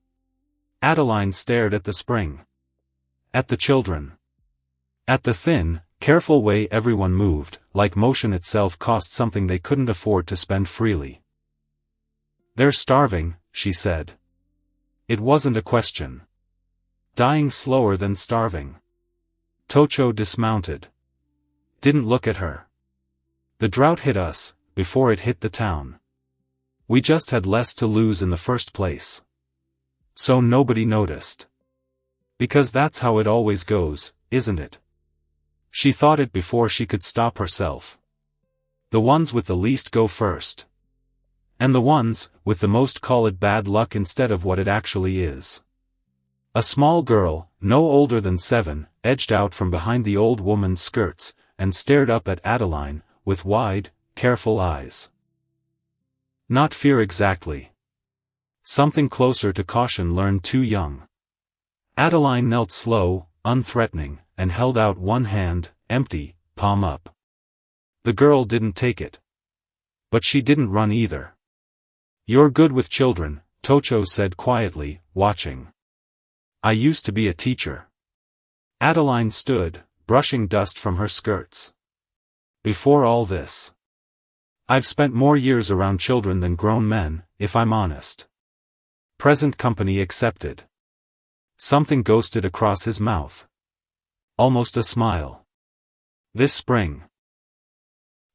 Speaker 1: Adeline stared at the spring. At the children. At the thin, careful way everyone moved, like motion itself cost something they couldn't afford to spend freely. They're starving, she said. It wasn't a question. Dying slower than starving. Tocho dismounted. Didn't look at her. The drought hit us, before it hit the town. We just had less to lose in the first place. So nobody noticed. Because that's how it always goes, isn't it? She thought it before she could stop herself. The ones with the least go first. And the ones with the most call it bad luck instead of what it actually is. A small girl, no older than 7, edged out from behind the old woman's skirts, and stared up at Adeline, with wide, careful eyes. Not fear exactly. Something closer to caution learned too young. Adeline knelt slow, unthreatening, and held out one hand, empty, palm up. The girl didn't take it. But she didn't run either. "You're good with children," Tocho said quietly, watching. "I used to be a teacher." Adeline stood, brushing dust from her skirts. "Before all this, I've spent more years around children than grown men, if I'm honest. Present company accepted." Something ghosted across his mouth. Almost a smile. "This spring."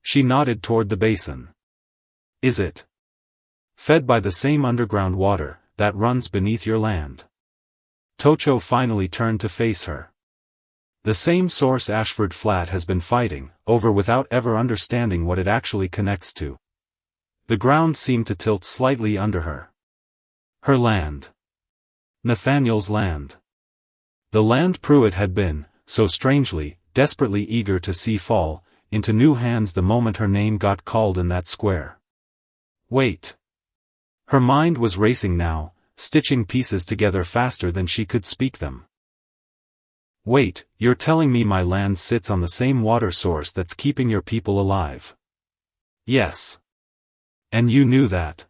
Speaker 1: She nodded toward the basin. "Is it fed by the same underground water that runs beneath your land?" Tocho finally turned to face her. "The same source Ashford Flat has been fighting over without ever understanding what it actually connects to." The ground seemed to tilt slightly under her. Her land. Nathaniel's land. The land Pruitt had been, so strangely, desperately eager to see fall into new hands the moment her name got called in that square. Wait. Her mind was racing now, stitching pieces together faster than she could speak them. "Wait, you're telling me my land sits on the same water source that's keeping your people alive?" "Yes. And you knew that?"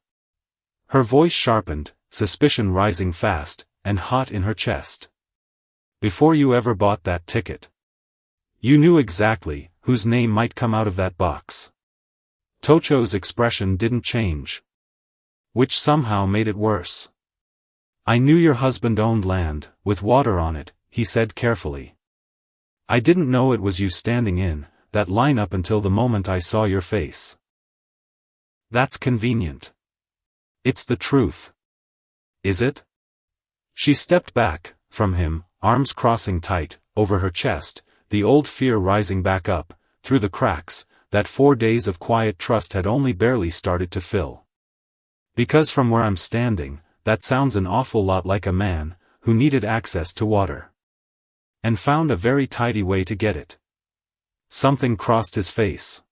Speaker 1: Her voice sharpened, suspicion rising fast, and hot in her chest. "Before you ever bought that ticket. You knew exactly whose name might come out of that box." Tocho's expression didn't change. Which somehow made it worse. "I knew your husband owned land, with water on it," he said carefully. "I didn't know it was you standing in that lineup until the moment I saw your face." "That's convenient." "It's the truth." "Is it?" She stepped back from him, arms crossing tight over her chest, the old fear rising back up, through the cracks, that 4 days of quiet trust had only barely started to fill. "Because from where I'm standing, that sounds an awful lot like a man who needed access to water. And found a very tidy way to get it." Something crossed his face.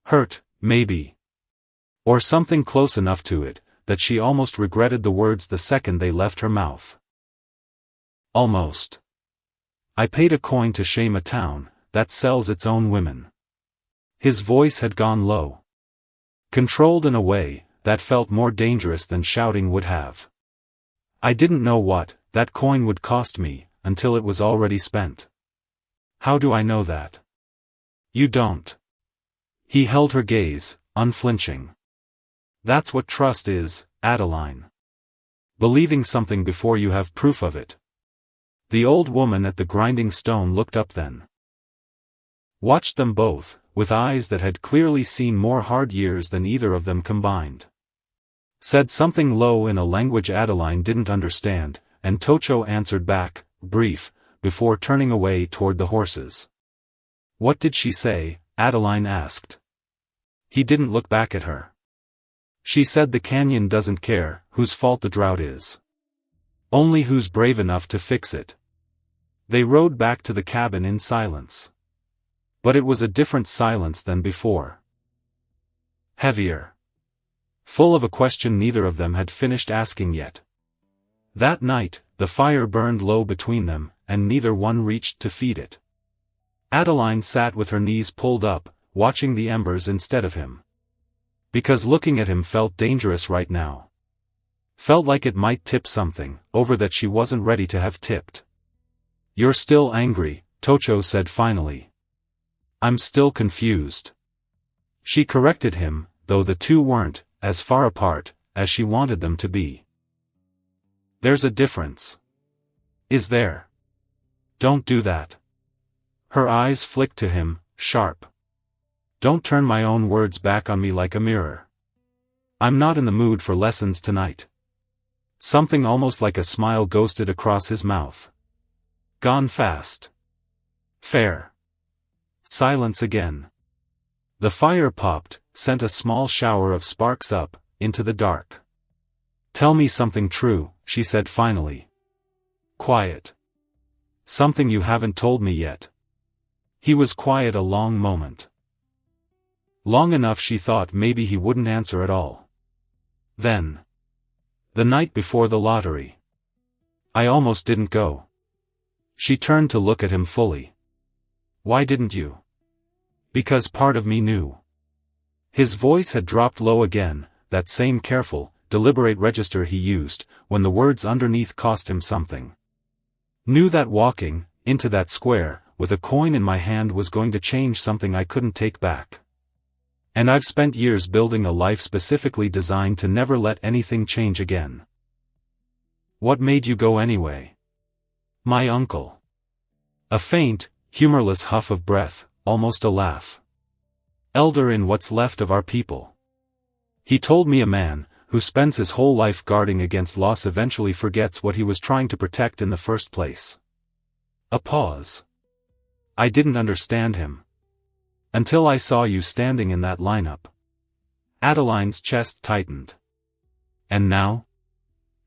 Speaker 1: Hurt, maybe. Or something close enough to it, that she almost regretted the words the second they left her mouth. "Almost. I paid a coin to shame a town that sells its own women." His voice had gone low. Controlled in a way that felt more dangerous than shouting would have. "I didn't know what that coin would cost me, until it was already spent." "How do I know that?" "You don't." He held her gaze, unflinching. "That's what trust is, Adeline. Believing something before you have proof of it." The old woman at the grinding stone looked up then. Watched them both, with eyes that had clearly seen more hard years than either of them combined. Said something low in a language Adeline didn't understand, and Tocho answered back, brief, before turning away toward the horses. "What did she say?" Adeline asked. He didn't look back at her. "She said the canyon doesn't care whose fault the drought is. Only who's brave enough to fix it." They rode back to the cabin in silence. But it was a different silence than before. Heavier. Full of a question neither of them had finished asking yet. That night, the fire burned low between them, and neither one reached to feed it. Adeline sat with her knees pulled up, watching the embers instead of him. Because looking at him felt dangerous right now. Felt like it might tip something over that she wasn't ready to have tipped. "You're still angry," Tocho said finally. "I'm still confused." She corrected him, though the two weren't as far apart as she wanted them to be. "There's a difference." "Is there?" "Don't do that." Her eyes flicked to him, sharp. Don't turn my own words back on me like a mirror. I'm not in the mood for lessons tonight. Something almost like a smile ghosted across his mouth. Gone fast. Fair. Silence again. The fire popped, sent a small shower of sparks up, into the dark. Tell me something true, she said finally. Quiet. Something you haven't told me yet. He was quiet a long moment. Long enough she thought maybe he wouldn't answer at all. Then. The night before the lottery. I almost didn't go. She turned to look at him fully. Why didn't you? Because part of me knew. His voice had dropped low again, that same careful, deliberate register he used, when the words underneath cost him something. Knew that walking, into that square, with a coin in my hand was going to change something I couldn't take back. And I've spent years building a life specifically designed to never let anything change again. What made you go anyway? My uncle. A faint, humorless huff of breath, almost a laugh. Elder in what's left of our people. He told me a man, who spends his whole life guarding against loss eventually forgets what he was trying to protect in the first place. A pause. I didn't understand him. Until I saw you standing in that lineup. Adeline's chest tightened. And now?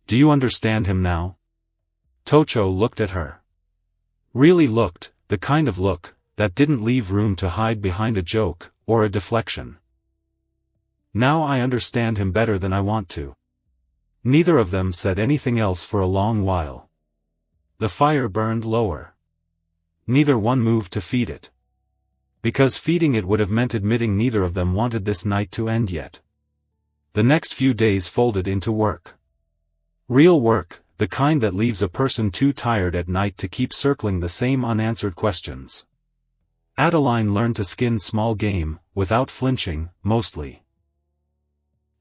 Speaker 1: Do you understand him now? Tocho looked at her. Really looked, the kind of look that didn't leave room to hide behind a joke, or a deflection. Now I understand him better than I want to. Neither of them said anything else for a long while. The fire burned lower. Neither one moved to feed it. Because feeding it would have meant admitting neither of them wanted this night to end yet. The next few days folded into work. Real work, the kind that leaves a person too tired at night to keep circling the same unanswered questions. Adeline learned to skin small game, without flinching, mostly.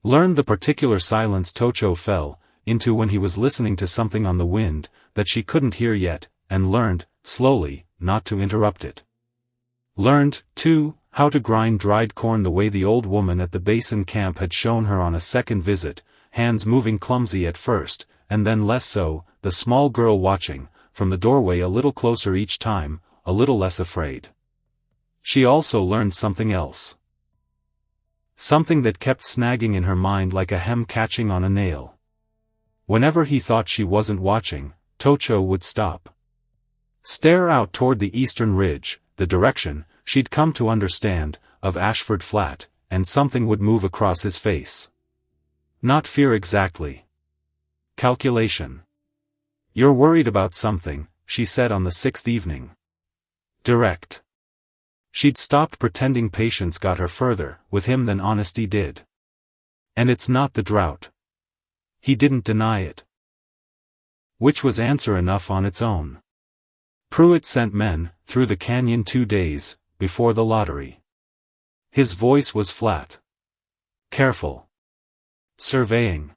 Speaker 1: Learned the particular silence Tocho fell into when he was listening to something on the wind, that she couldn't hear yet, and learned, slowly, not to interrupt it. Learned, too, how to grind dried corn the way the old woman at the basin camp had shown her on a second visit, hands moving clumsy at first, and then less so, the small girl watching, from the doorway a little closer each time, a little less afraid. She also learned something else. Something that kept snagging in her mind like a hem catching on a nail. Whenever he thought she wasn't watching, Tocho would stop. Stare out toward the eastern ridge, the direction, she'd come to understand, of Ashford Flat, and something would move across his face. Not fear exactly. Calculation. You're worried about something, she said on the sixth evening. Direct. She'd stopped pretending patience got her further with him than honesty did. And it's not the drought. He didn't deny it. Which was answer enough on its own. Pruitt sent men through the canyon 2 days before the lottery. His voice was flat. Careful. Surveying.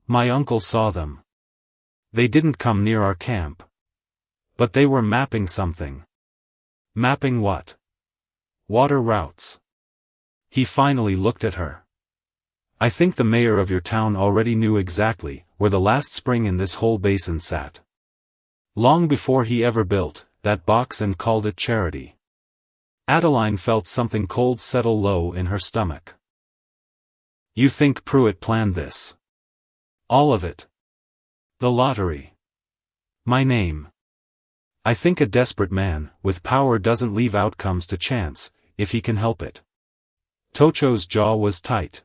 Speaker 1: My uncle saw them. They didn't come near our camp. But they were mapping something. Mapping what? Water routes. He finally looked at her. I think the mayor of your town already knew exactly where the last spring in this whole basin sat. Long before he ever built that box and called it charity. Adeline felt something cold settle low in her stomach. You think Pruitt planned this? All of it. The lottery. My name. I think a desperate man with power doesn't leave outcomes to chance, if he can help it. Tocho's jaw was tight.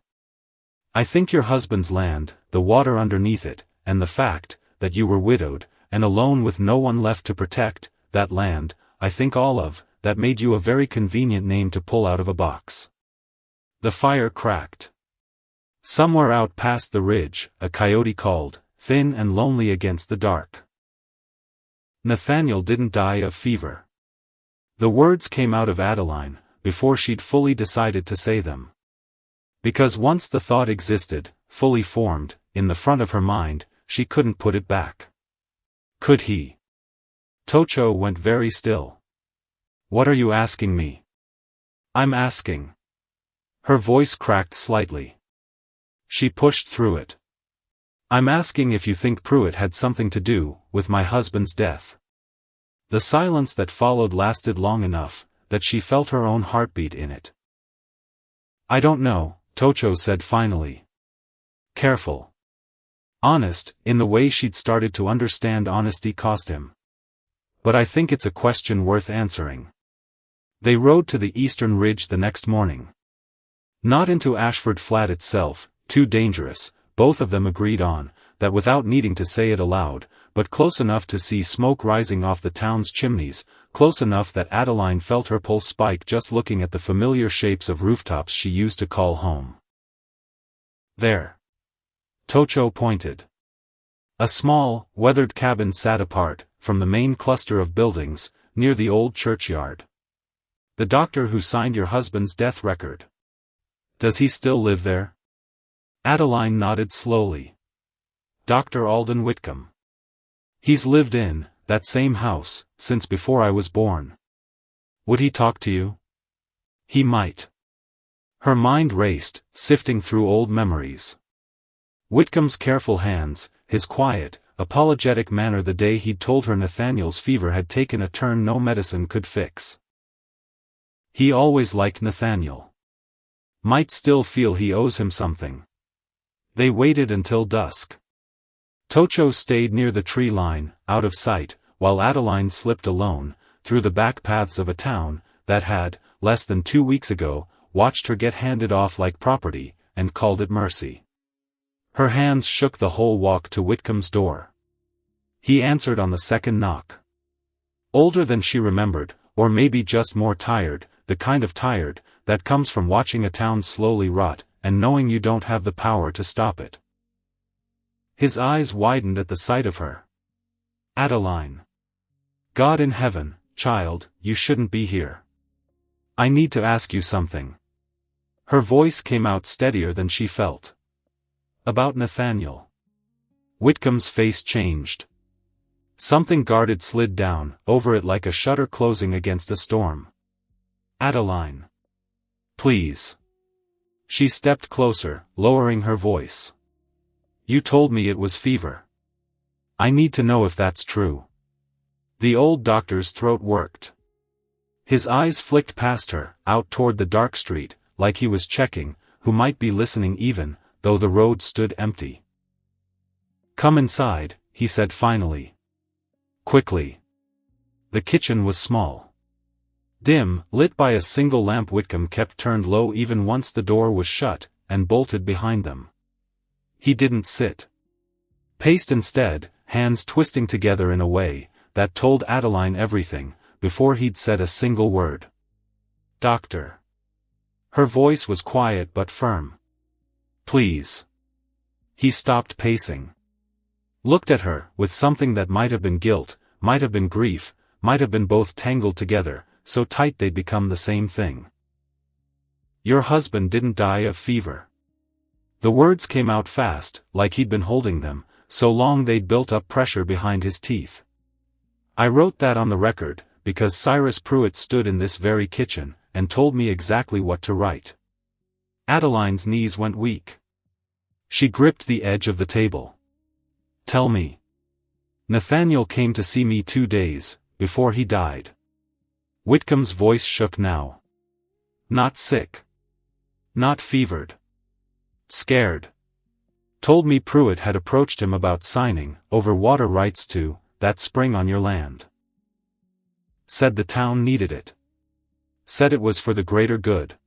Speaker 1: I think your husband's land, the water underneath it, and the fact that you were widowed, and alone with no one left to protect that land, I think all of that made you a very convenient name to pull out of a box. The fire cracked. Somewhere out past the ridge, a coyote called, thin and lonely against the dark. Nathaniel didn't die of fever. The words came out of Adeline, before she'd fully decided to say them. Because once the thought existed, fully formed, in the front of her mind, she couldn't put it back. Could he? Tocho went very still. What are you asking me? I'm asking. Her voice cracked slightly. She pushed through it. I'm asking if you think Pruitt had something to do with my husband's death. The silence that followed lasted long enough that she felt her own heartbeat in it. I don't know, Tocho said finally. Careful. Honest, in the way she'd started to understand honesty cost him. But I think it's a question worth answering. They rode to the eastern ridge the next morning. Not into Ashford Flat itself, too dangerous, both of them agreed on, that without needing to say it aloud, but close enough to see smoke rising off the town's chimneys, close enough that Adeline felt her pulse spike just looking at the familiar shapes of rooftops she used to call home. There. Tocho pointed. A small, weathered cabin sat apart from the main cluster of buildings, near the old churchyard. The doctor who signed your husband's death record. Does he still live there? Adeline nodded slowly. Dr. Alden Whitcomb. He's lived in that same house since before I was born. Would he talk to you? He might. Her mind raced, sifting through old memories. Whitcomb's careful hands, his quiet, apologetic manner the day he'd told her Nathaniel's fever had taken a turn no medicine could fix. He always liked Nathaniel. Might still feel he owes him something. They waited until dusk. Tocho stayed near the tree line, out of sight, while Adeline slipped alone, through the back paths of a town that had, less than 2 weeks ago, watched her get handed off like property, and called it mercy. Her hands shook the whole walk to Whitcomb's door. He answered on the second knock. Older than she remembered, or maybe just more tired, the kind of tired that comes from watching a town slowly rot, and knowing you don't have the power to stop it. His eyes widened at the sight of her. Adeline. God in heaven, child, you shouldn't be here. I need to ask you something. Her voice came out steadier than she felt. About Nathaniel. Whitcomb's face changed. Something guarded slid down over it like a shutter closing against a storm. Adeline. Please. She stepped closer, lowering her voice. You told me it was fever. I need to know if that's true. The old doctor's throat worked. His eyes flicked past her, out toward the dark street, like he was checking who might be listening even though the road stood empty. Come inside, he said finally. Quickly. The kitchen was small. Dim, lit by a single lamp Whitcomb kept turned low even once the door was shut and bolted behind them. He didn't sit. Paced instead, hands twisting together in a way that told Adeline everything, before he'd said a single word. Doctor. Her voice was quiet but firm. Please. He stopped pacing. Looked at her, with something that might have been guilt, might have been grief, might have been both tangled together, so tight they'd become the same thing. Your husband didn't die of fever. The words came out fast, like he'd been holding them, so long they'd built up pressure behind his teeth. I wrote that on the record, because Cyrus Pruitt stood in this very kitchen, and told me exactly what to write. Adeline's knees went weak. She gripped the edge of the table. Tell me. Nathaniel came to see me 2 days before he died. Whitcomb's voice shook now. Not sick. Not fevered. Scared. Told me Pruitt had approached him about signing over water rights to that spring on your land. Said the town needed it. Said it was for the greater good.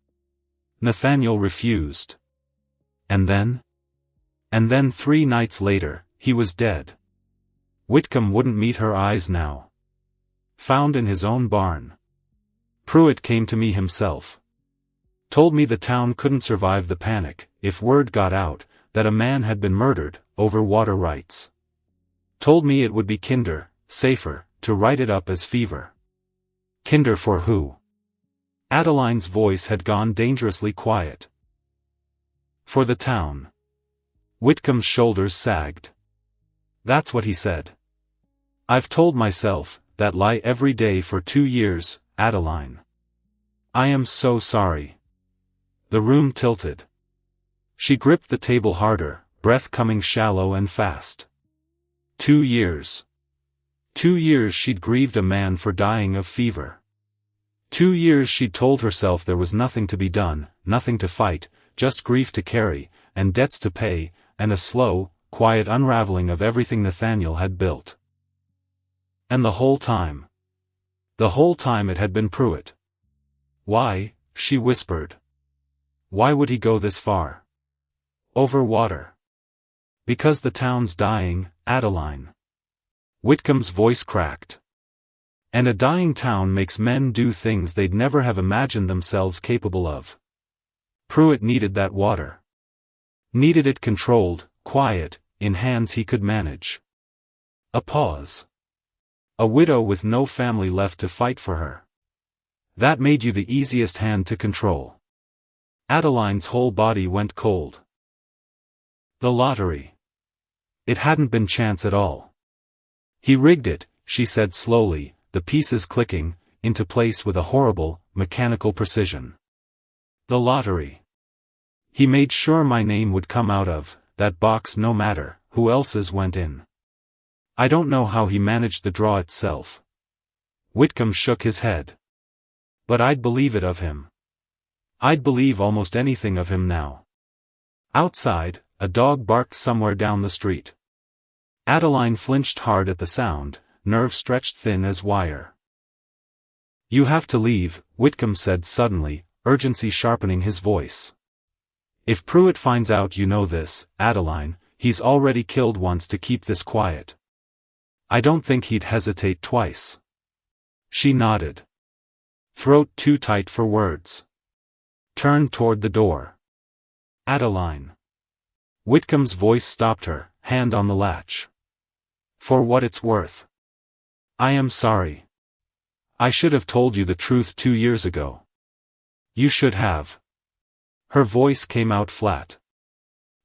Speaker 1: Nathaniel refused. And then? And then 3 nights later, he was dead. Whitcomb wouldn't meet her eyes now. Found in his own barn. Pruitt came to me himself. Told me the town couldn't survive the panic if word got out that a man had been murdered over water rights. Told me it would be kinder, safer, to write it up as fever. Kinder for who? Adeline's voice had gone dangerously quiet. For the town. Whitcomb's shoulders sagged. That's what he said. I've told myself that lie every day for 2 years, Adeline. I am so sorry. The room tilted. She gripped the table harder, breath coming shallow and fast. 2 years. 2 years she'd grieved a man for dying of fever. 2 years she'd told herself there was nothing to be done, nothing to fight, just grief to carry, and debts to pay, and a slow, quiet unraveling of everything Nathaniel had built. And the whole time it had been Pruitt. Why, she whispered. Why would he go this far? Over water. Because the town's dying, Adeline. Whitcomb's voice cracked. And a dying town makes men do things they'd never have imagined themselves capable of. Pruitt needed that water. Needed it controlled, quiet, in hands he could manage. A pause. A widow with no family left to fight for her. That made you the easiest hand to control. Adeline's whole body went cold. The lottery. It hadn't been chance at all. He rigged it, she said slowly, the pieces clicking, into place with a horrible, mechanical precision. The lottery. He made sure my name would come out of that box no matter who else's went in. I don't know how he managed the draw itself. Whitcomb shook his head. But I'd believe it of him. I'd believe almost anything of him now. Outside, a dog barked somewhere down the street. Adeline flinched hard at the sound, nerves stretched thin as wire. You have to leave, Whitcomb said suddenly, urgency sharpening his voice. If Pruitt finds out you know this, Adeline, he's already killed once to keep this quiet. I don't think he'd hesitate twice. She nodded. Throat too tight for words. Turned toward the door. Adeline. Whitcomb's voice stopped her, hand on the latch. For what it's worth. I am sorry. I should have told you the truth 2 years ago. You should have. Her voice came out flat.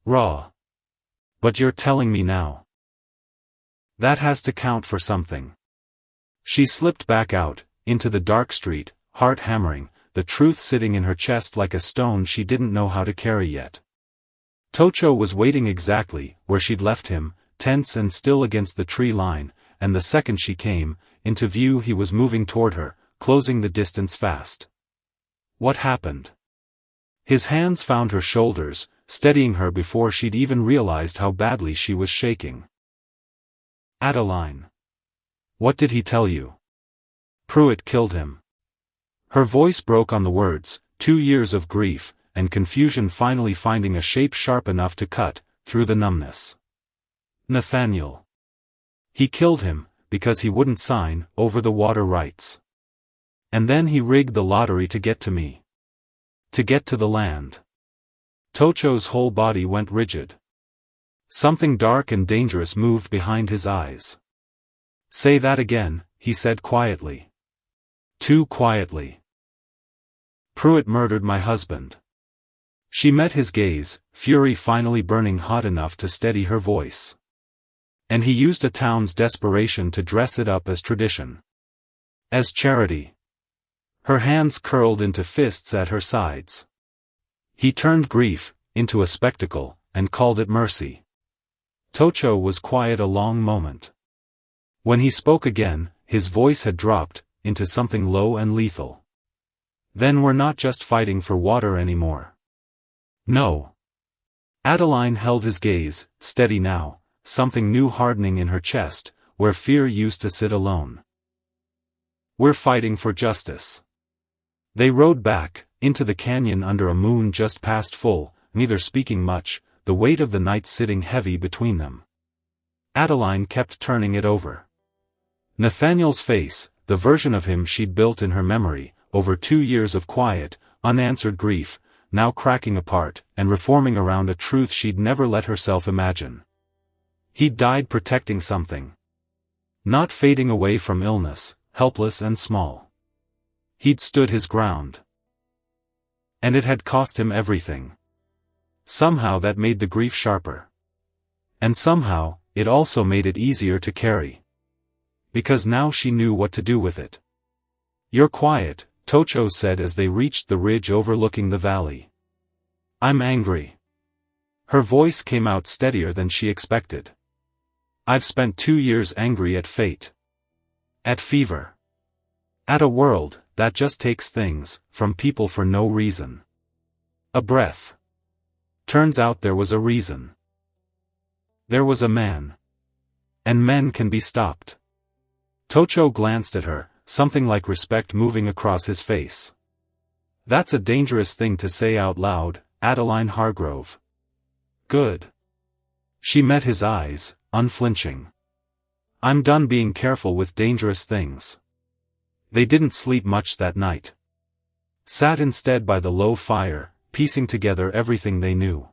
Speaker 1: Raw. But you're telling me now. That has to count for something. She slipped back out, into the dark street, heart hammering, the truth sitting in her chest like a stone she didn't know how to carry yet. Tocho was waiting exactly where she'd left him, tense and still against the tree line, and the second she came into view he was moving toward her, closing the distance fast. What happened? His hands found her shoulders, steadying her before she'd even realized how badly she was shaking. Adeline. What did he tell you? Pruitt killed him. Her voice broke on the words, 2 years of grief, and confusion finally finding a shape sharp enough to cut through the numbness. Nathaniel. He killed him, because he wouldn't sign over the water rights. And then he rigged the lottery to get to me. To get to the land. Tocho's whole body went rigid. Something dark and dangerous moved behind his eyes. Say that again, he said quietly. Too quietly. Pruitt murdered my husband. She met his gaze, fury finally burning hot enough to steady her voice. And he used a town's desperation to dress it up as tradition. As charity. Her hands curled into fists at her sides. He turned grief into a spectacle, and called it mercy. Tocho was quiet a long moment. When he spoke again, his voice had dropped into something low and lethal. Then we're not just fighting for water anymore. No. Adeline held his gaze, steady now, something new hardening in her chest, where fear used to sit alone. We're fighting for justice. They rode back, into the canyon under a moon just past full, neither speaking much, the weight of the night sitting heavy between them. Adeline kept turning it over. Nathaniel's face, the version of him she'd built in her memory, over 2 years of quiet, unanswered grief, now cracking apart, and reforming around a truth she'd never let herself imagine. He'd died protecting something. Not fading away from illness, helpless and small. He'd stood his ground. And it had cost him everything. Somehow that made the grief sharper. And somehow, it also made it easier to carry. Because now she knew what to do with it. You're quiet, Tocho said as they reached the ridge overlooking the valley. I'm angry. Her voice came out steadier than she expected. I've spent 2 years angry at fate. At fever. At a world that just takes things from people for no reason. A breath. Turns out there was a reason. There was a man. And men can be stopped. Tocho glanced at her, something like respect moving across his face. That's a dangerous thing to say out loud, Adeline Hargrove. Good. She met his eyes, unflinching. I'm done being careful with dangerous things. They didn't sleep much that night. Sat instead by the low fire, piecing together everything they knew.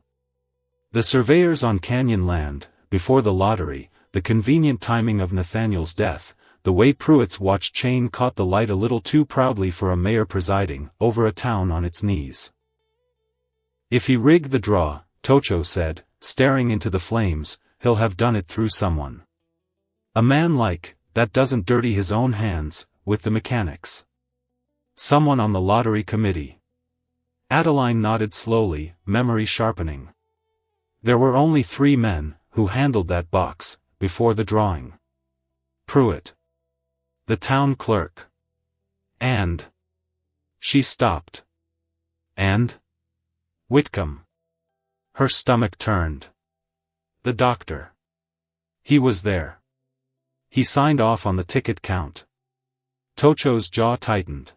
Speaker 1: The surveyors on Canyon Land, before the lottery, the convenient timing of Nathaniel's death, the way Pruitt's watch chain caught the light a little too proudly for a mayor presiding over a town on its knees. If he rigged the draw, Tocho said, staring into the flames, he'll have done it through someone. A man like that doesn't dirty his own hands with the mechanics. Someone on the lottery committee. Adeline nodded slowly, memory sharpening. There were only 3 men who handled that box before the drawing. Pruitt. The town clerk. And. She stopped. And? Whitcomb. Her stomach turned. The doctor. He was there. He signed off on the ticket count. Tocho's jaw tightened.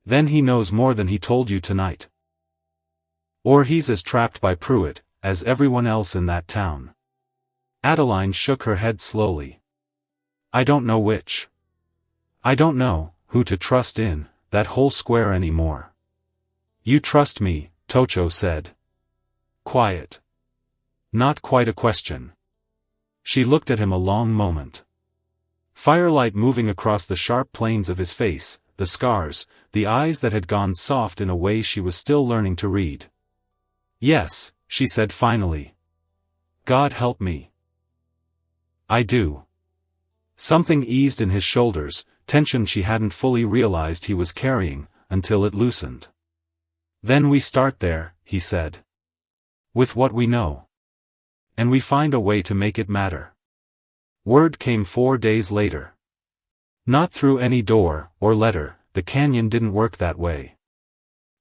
Speaker 1: Then he knows more than he told you tonight. Or he's as trapped by Pruitt as everyone else in that town. Adeline shook her head slowly. I don't know which. I don't know who to trust in that whole square anymore. You trust me, Tocho said. Quiet. Not quite a question. She looked at him a long moment. Firelight moving across the sharp planes of his face, the scars, the eyes that had gone soft in a way she was still learning to read. Yes, she said finally. God help me. I do. Something eased in his shoulders, tension she hadn't fully realized he was carrying, until it loosened. Then we start there, he said. With what we know. And we find a way to make it matter. Word came 4 days later. Not through any door or letter, the canyon didn't work that way.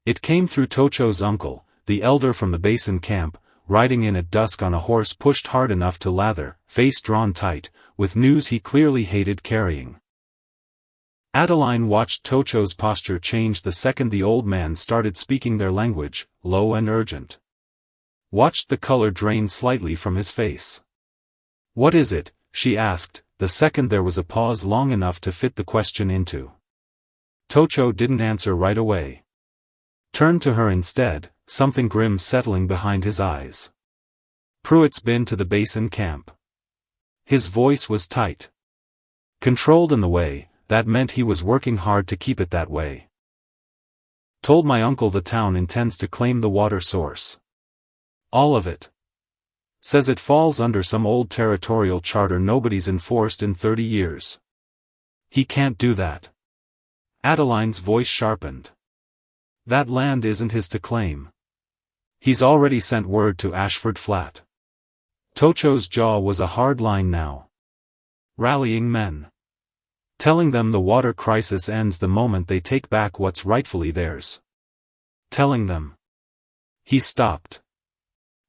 Speaker 1: It came through Tocho's uncle, the elder from the basin camp, riding in at dusk on a horse pushed hard enough to lather, face drawn tight, with news he clearly hated carrying. Adeline watched Tocho's posture change the second the old man started speaking their language, low and urgent. Watched the color drain slightly from his face. What is it? She asked, the second there was a pause long enough to fit the question into. Tocho didn't answer right away. Turned to her instead, something grim settling behind his eyes. Pruitt's been to the basin camp. His voice was tight. Controlled in the way, that meant he was working hard to keep it that way. Told my uncle the town intends to claim the water source. All of it. Says it falls under some old territorial charter nobody's enforced in 30 years. He can't do that. Adeline's voice sharpened. That land isn't his to claim. He's already sent word to Ashford Flat. Tocho's jaw was a hard line now. Rallying men. Telling them the water crisis ends the moment they take back what's rightfully theirs. Telling them. He stopped.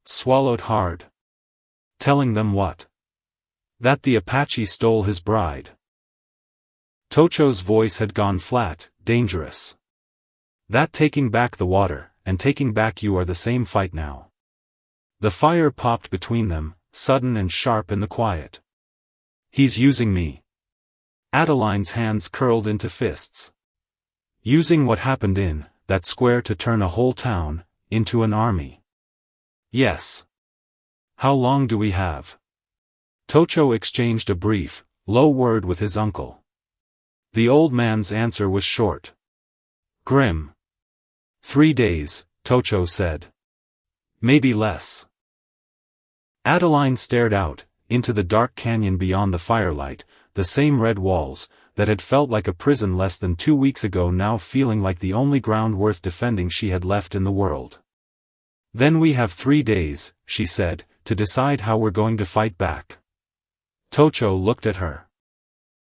Speaker 1: Swallowed hard. Telling them what? That the Apache stole his bride. Tocho's voice had gone flat, dangerous. That taking back the water, and taking back you are the same fight now. The fire popped between them, sudden and sharp in the quiet. He's using me. Adeline's hands curled into fists. Using what happened in that square to turn a whole town into an army. Yes. How long do we have? Tocho exchanged a brief, low word with his uncle. The old man's answer was short. Grim. 3 days, Tocho said. Maybe less. Adeline stared out, into the dark canyon beyond the firelight, the same red walls, that had felt like a prison less than 2 weeks ago now feeling like the only ground worth defending she had left in the world. "Then we have 3 days," she said, "to decide how we're going to fight back." Tocho looked at her.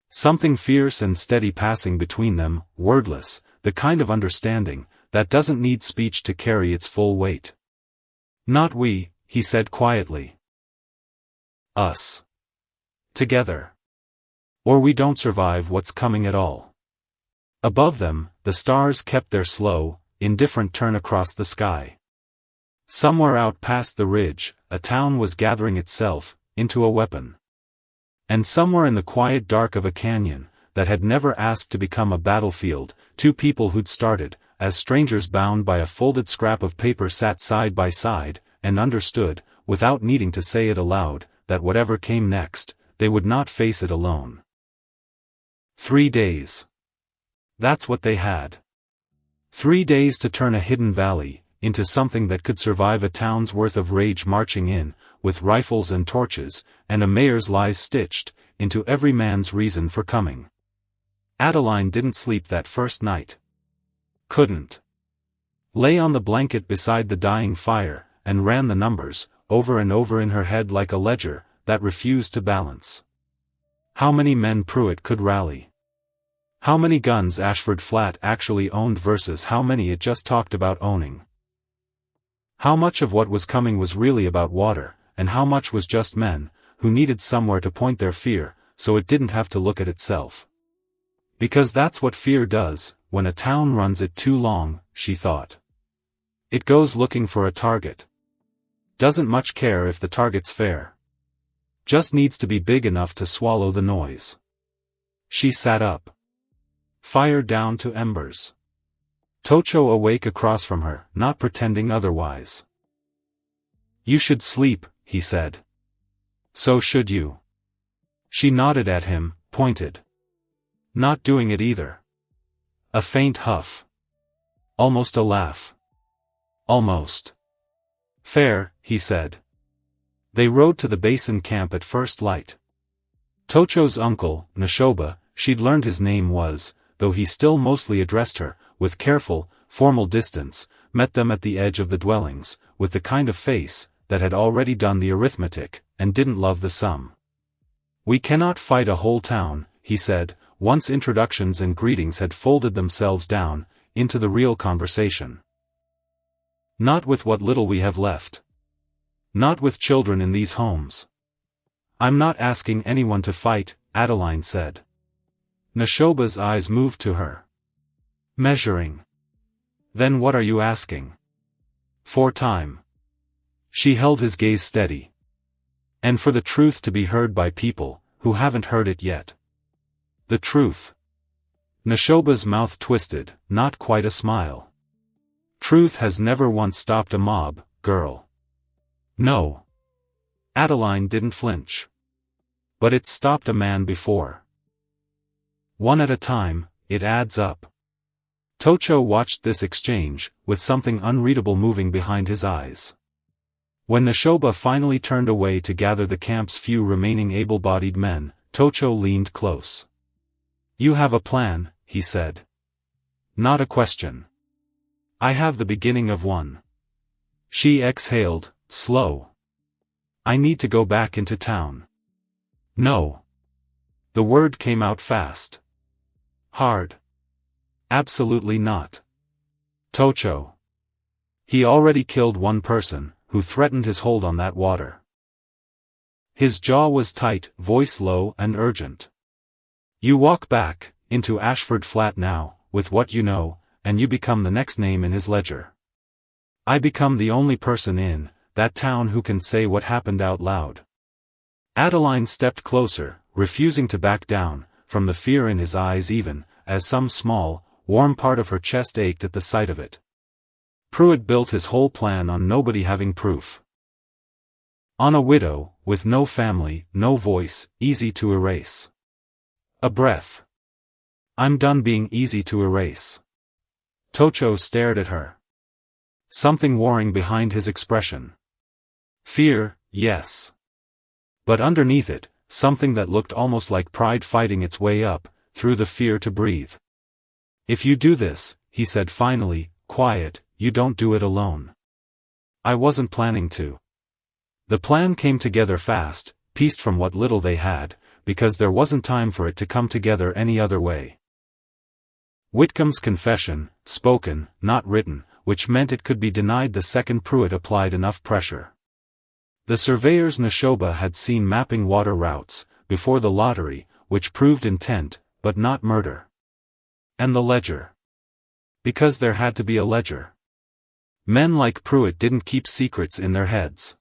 Speaker 1: Something fierce and steady passing between them, wordless, the kind of understanding that doesn't need speech to carry its full weight. "Not we," he said quietly. "Us. Together. Or we don't survive what's coming at all." Above them, the stars kept their slow, indifferent turn across the sky. Somewhere out past the ridge, a town was gathering itself into a weapon. And somewhere in the quiet dark of a canyon, that had never asked to become a battlefield, 2 people who'd started, as strangers bound by a folded scrap of paper sat side by side, and understood, without needing to say it aloud, that whatever came next, they would not face it alone. 3 days. That's what they had. 3 days to turn a hidden valley into something that could survive a town's worth of rage marching in, with rifles and torches, and a mayor's lies stitched into every man's reason for coming. Adeline didn't sleep that first night. Couldn't. Lay on the blanket beside the dying fire, and ran the numbers, over and over in her head like a ledger that refused to balance. How many men Pruitt could rally? How many guns Ashford Flat actually owned versus how many it just talked about owning? How much of what was coming was really about water, and how much was just men, who needed somewhere to point their fear, so it didn't have to look at itself? Because that's what fear does, when a town runs it too long, she thought. It goes looking for a target. Doesn't much care if the target's fair. Just needs to be big enough to swallow the noise. She sat up. Fire down to embers. Tocho awake across from her, not pretending otherwise. "You should sleep," he said. "So should you." She nodded at him, pointed. "Not doing it either." A faint huff. Almost a laugh. "Almost." "Fair," he said. They rode to the basin camp at first light. Tocho's uncle, Neshoba, she'd learned his name was, though he still mostly addressed her, with careful, formal distance, met them at the edge of the dwellings, with the kind of face that had already done the arithmetic, and didn't love the sum. "We cannot fight a whole town," he said, once introductions and greetings had folded themselves down into the real conversation. "Not with what little we have left. Not with children in these homes." "I'm not asking anyone to fight," Adeline said. Neshoba's eyes moved to her. "Measuring. Then what are you asking?" "For time." She held his gaze steady. "And for the truth to be heard by people who haven't heard it yet." "The truth." Neshoba's mouth twisted, not quite a smile. "Truth has never once stopped a mob, girl." "No." Adeline didn't flinch. "But it's stopped a man before. One at a time, it adds up." Tocho watched this exchange, with something unreadable moving behind his eyes. When Neshoba finally turned away to gather the camp's few remaining able-bodied men, Tocho leaned close. "You have a plan," he said. "Not a question." "I have the beginning of one." She exhaled, slow. "I need to go back into town." "No." The word came out fast. Hard. "Absolutely not. Tocho. He already killed one person, who threatened his hold on that water." His jaw was tight, voice low and urgent. "You walk back into Ashford Flat now, with what you know, and you become the next name in his ledger. I become the only person in that town who can say what happened out loud." Adeline stepped closer, refusing to back down, from the fear in his eyes even, as some small, warm part of her chest ached at the sight of it. Pruitt built his whole plan on nobody having proof. On a widow, with no family, no voice, easy to erase. A breath. "I'm done being easy to erase." Tocho stared at her. Something warring behind his expression. Fear, yes. But underneath it, something that looked almost like pride fighting its way up, through the fear to breathe. "If you do this," he said finally, quiet, "you don't do it alone." I wasn't planning to. The plan came together fast, pieced from what little they had, because there wasn't time for it to come together any other way. Whitcomb's confession, spoken, not written, which meant it could be denied the second Pruitt applied enough pressure. The surveyor's Neshoba had seen mapping water routes, before the lottery, which proved intent, but not murder. And the ledger. Because there had to be a ledger. Men like Pruitt didn't keep secrets in their heads.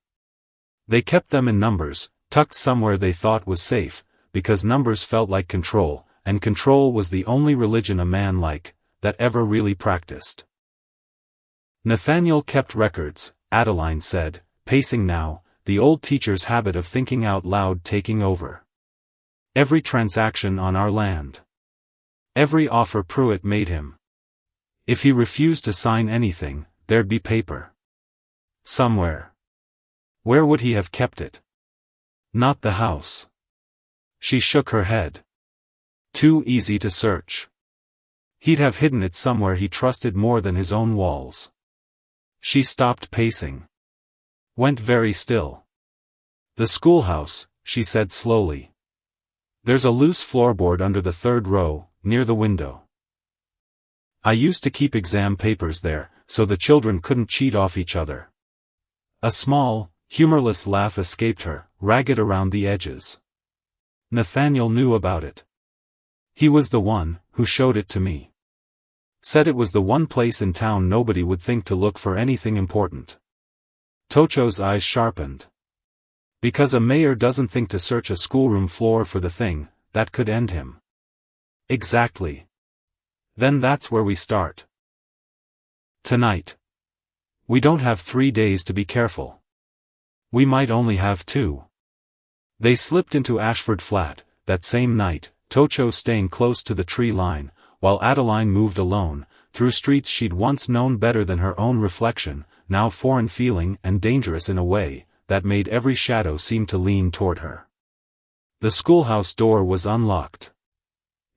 Speaker 1: They kept them in numbers, tucked somewhere they thought was safe, because numbers felt like control, and control was the only religion a man like that ever really practiced. Nathaniel kept records, Adeline said, pacing now, the old teacher's habit of thinking out loud taking over. Every transaction on our land. Every offer Pruitt made him. If he refused to sign anything, there'd be paper. Somewhere. Where would he have kept it? Not the house. She shook her head. Too easy to search. He'd have hidden it somewhere he trusted more than his own walls. She stopped pacing. Went very still. "The schoolhouse," she said slowly. "There's a loose floorboard under the third row, near the window. I used to keep exam papers there, so the children couldn't cheat off each other." A small, humorless laugh escaped her, ragged around the edges. "Nathaniel knew about it. He was the one who showed it to me. Said it was the one place in town nobody would think to look for anything important." Tocho's eyes sharpened. "Because a mayor doesn't think to search a schoolroom floor for the thing that could end him." "Exactly. Then that's where we start. Tonight. We don't have 3 days to be careful. We might only have 2. They slipped into Ashford Flat, that same night, Tocho staying close to the tree line, while Adeline moved alone, through streets she'd once known better than her own reflection, now foreign feeling and dangerous in a way that made every shadow seem to lean toward her. The schoolhouse door was unlocked.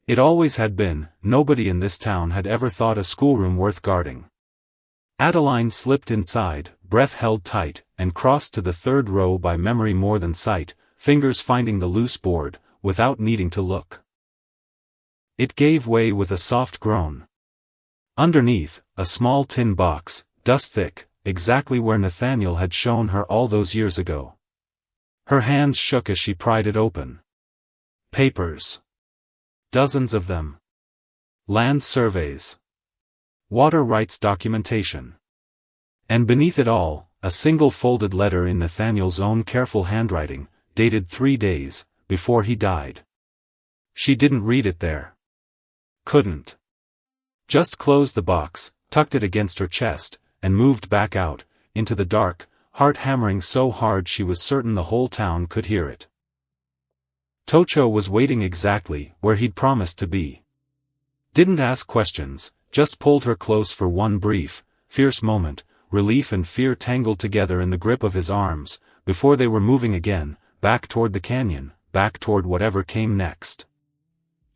Speaker 1: It always had been. Nobody in this town had ever thought a schoolroom worth guarding. Adeline slipped inside, breath held tight, and crossed to the third row by memory more than sight, fingers finding the loose board, without needing to look. It gave way with a soft groan. Underneath, a small tin box, dust-thick, exactly where Nathaniel had shown her all those years ago. Her hands shook as she pried it open. Papers. Dozens of them. Land surveys. Water rights documentation. And beneath it all, a single folded letter in Nathaniel's own careful handwriting, dated 3 days before he died. She didn't read it there. Couldn't. Just closed the box, tucked it against her chest, and moved back out, into the dark, heart hammering so hard she was certain the whole town could hear it. Tocho was waiting exactly where he'd promised to be. Didn't ask questions, just pulled her close for one brief, fierce moment, relief and fear tangled together in the grip of his arms, before they were moving again, back toward the canyon, back toward whatever came next.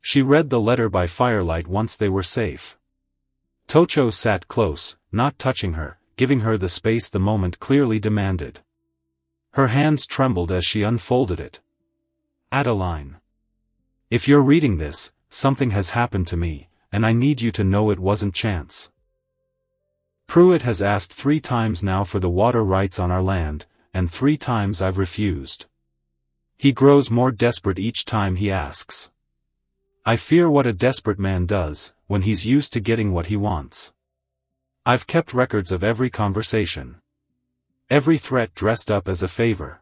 Speaker 1: She read the letter by firelight once they were safe. Tocho sat close, not touching her, giving her the space the moment clearly demanded. Her hands trembled as she unfolded it. "Adeline. If you're reading this, something has happened to me, and I need you to know it wasn't chance. Pruitt has asked 3 times now for the water rights on our land, and 3 times I've refused. He grows more desperate each time he asks. I fear what a desperate man does, when he's used to getting what he wants. I've kept records of every conversation. Every threat dressed up as a favor.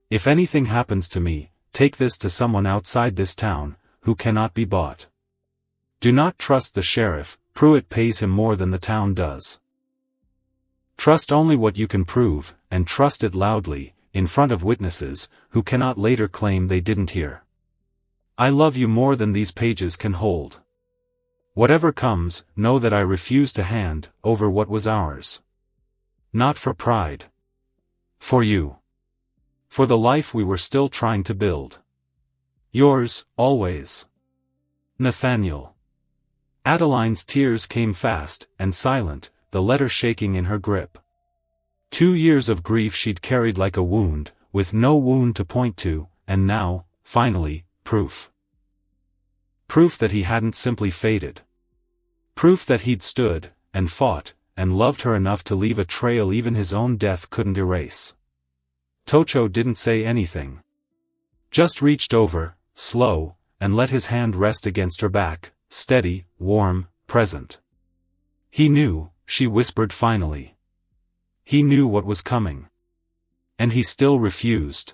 Speaker 1: If anything happens to me, take this to someone outside this town, who cannot be bought. Do not trust the sheriff, Pruitt pays him more than the town does. Trust only what you can prove, and trust it loudly, in front of witnesses, who cannot later claim they didn't hear. I love you more than these pages can hold. Whatever comes, know that I refuse to hand over what was ours. Not for pride. For you. For the life we were still trying to build. Yours, always. Nathaniel. Adeline's tears came fast and silent, the letter shaking in her grip. 2 years of grief she'd carried like a wound, with no wound to point to, and now, finally, proof. Proof that he hadn't simply faded. Proof that he'd stood, and fought, and loved her enough to leave a trail even his own death couldn't erase. Tocho didn't say anything. Just reached over, slow, and let his hand rest against her back, steady, warm, present. He knew, she whispered finally. He knew what was coming. And he still refused.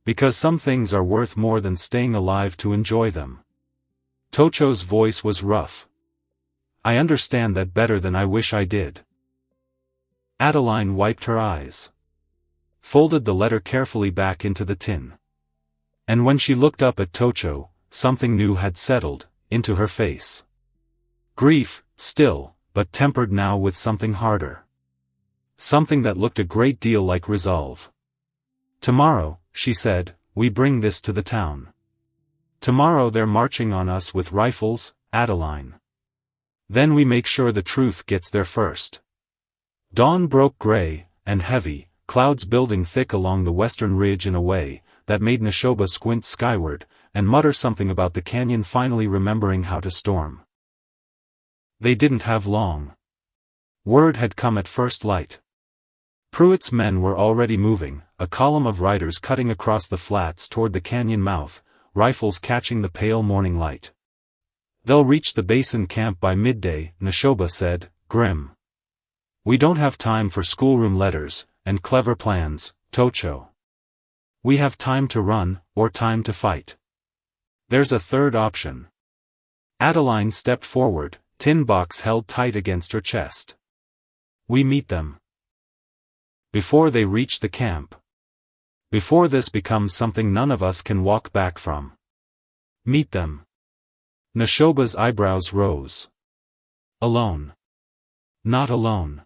Speaker 1: Because some things are worth more than staying alive to enjoy them. Tocho's voice was rough. I understand that better than I wish I did. Adeline wiped her eyes. Folded the letter carefully back into the tin. And when she looked up at Tocho, something new had settled into her face. Grief, still, but tempered now with something harder. Something that looked a great deal like resolve. Tomorrow, she said, we bring this to the town. Tomorrow they're marching on us with rifles, Adeline. Then we make sure the truth gets there first. Dawn broke gray and heavy, clouds building thick along the western ridge in a way that made Neshoba squint skyward, and mutter something about the canyon finally remembering how to storm. They didn't have long. Word had come at first light. Pruitt's men were already moving, a column of riders cutting across the flats toward the canyon mouth, rifles catching the pale morning light. They'll reach the basin camp by midday, Neshoba said, grim. We don't have time for schoolroom letters and clever plans, Tocho. We have time to run, or time to fight. There's a third option. Adeline stepped forward, tin box held tight against her chest. We meet them. Before they reach the camp. Before this becomes something none of us can walk back from. Meet them. Neshoba's eyebrows rose. Alone. Not alone.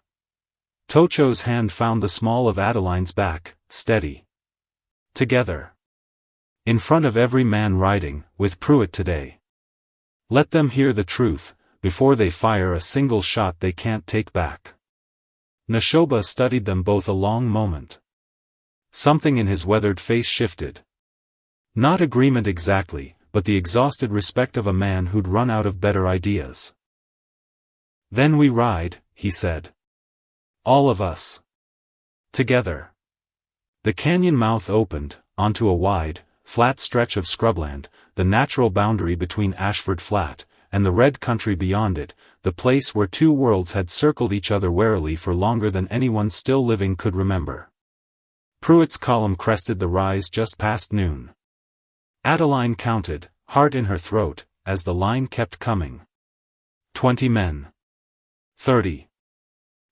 Speaker 1: Tocho's hand found the small of Adeline's back, steady. Together. In front of every man riding, with Pruitt today. Let them hear the truth, before they fire a single shot they can't take back. Neshoba studied them both a long moment. Something in his weathered face shifted. Not agreement exactly, but the exhausted respect of a man who'd run out of better ideas. Then we ride, he said. All of us. Together. The canyon mouth opened, onto a wide, flat stretch of scrubland, the natural boundary between Ashford Flat and the red country beyond it, the place where two worlds had circled each other warily for longer than anyone still living could remember. Pruitt's column crested the rise just past noon. Adeline counted, heart in her throat, as the line kept coming. 20 men. 30.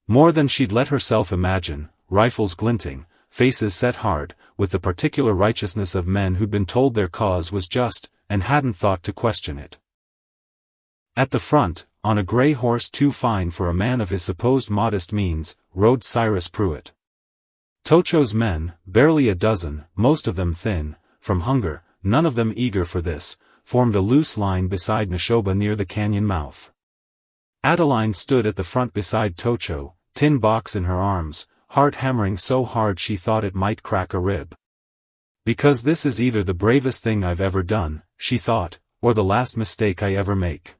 Speaker 1: More than she'd let herself imagine, rifles glinting, faces set hard, with the particular righteousness of men who'd been told their cause was just, and hadn't thought to question it. At the front, on a gray horse too fine for a man of his supposed modest means, rode Cyrus Pruitt. Tocho's men, barely a dozen, most of them thin, from hunger, none of them eager for this, formed a loose line beside Neshoba near the canyon mouth. Adeline stood at the front beside Tocho, tin box in her arms, heart hammering so hard she thought it might crack a rib. Because this is either the bravest thing I've ever done, she thought, or the last mistake I ever make.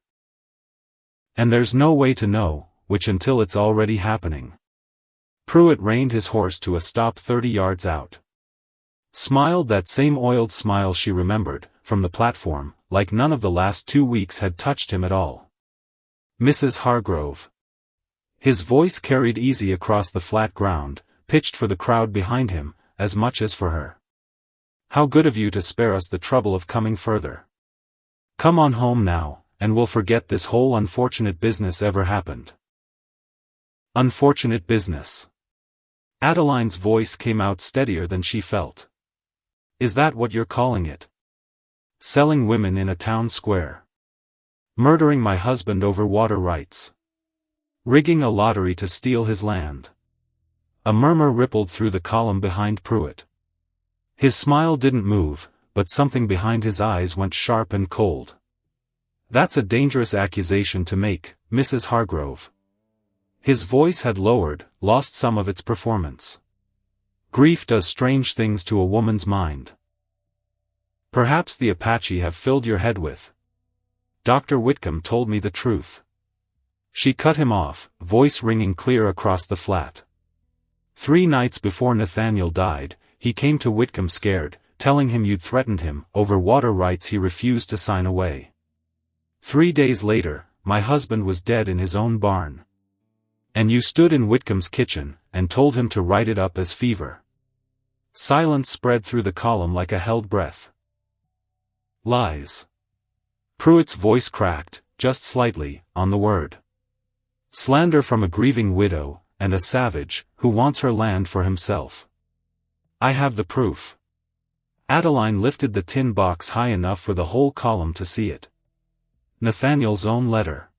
Speaker 1: And there's no way to know, which until it's already happening. Pruitt reined his horse to a stop 30 yards out. Smiled that same oiled smile she remembered, from the platform, like none of the last 2 weeks had touched him at all. Mrs. Hargrove. His voice carried easy across the flat ground, pitched for the crowd behind him, as much as for her. How good of you to spare us the trouble of coming further. Come on home now, and we'll forget this whole unfortunate business ever happened. Unfortunate business. Adeline's voice came out steadier than she felt. Is that what you're calling it? Selling women in a town square. Murdering my husband over water rights. Rigging a lottery to steal his land. A murmur rippled through the column behind Pruitt. His smile didn't move, but something behind his eyes went sharp and cold. That's a dangerous accusation to make, Mrs. Hargrove. His voice had lowered, lost some of its performance. Grief does strange things to a woman's mind. Perhaps the Apache have filled your head with. Dr. Whitcomb told me the truth. She cut him off, voice ringing clear across the flat. 3 nights before Nathaniel died, he came to Whitcomb scared, telling him you'd threatened him over water rights he refused to sign away. 3 days later, my husband was dead in his own barn. And you stood in Whitcomb's kitchen, and told him to write it up as fever. Silence spread through the column like a held breath. Lies. Pruitt's voice cracked, just slightly, on the word. Slander from a grieving widow, and a savage, who wants her land for himself. I have the proof. Adeline lifted the tin box high enough for the whole column to see it. Nathaniel's own letter.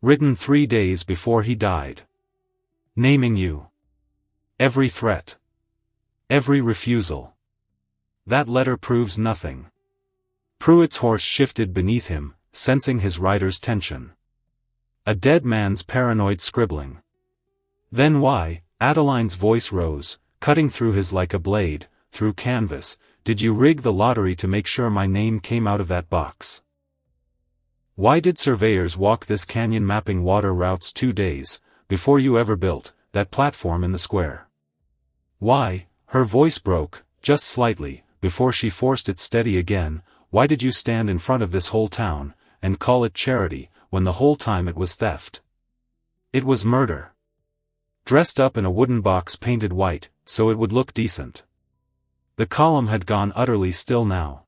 Speaker 1: Written 3 days before he died. Naming you. Every threat. Every refusal. That letter proves nothing. Pruitt's horse shifted beneath him, sensing his rider's tension. A dead man's paranoid scribbling. Then why, Adeline's voice rose, cutting through his like a blade, through canvas, did you rig the lottery to make sure my name came out of that box? Why did surveyors walk this canyon mapping water routes 2 days, before you ever built that platform in the square? Why, her voice broke, just slightly, before she forced it steady again, why did you stand in front of this whole town, and call it charity, when the whole time it was theft? It was murder. Dressed up in a wooden box painted white, so it would look decent. The column had gone utterly still now.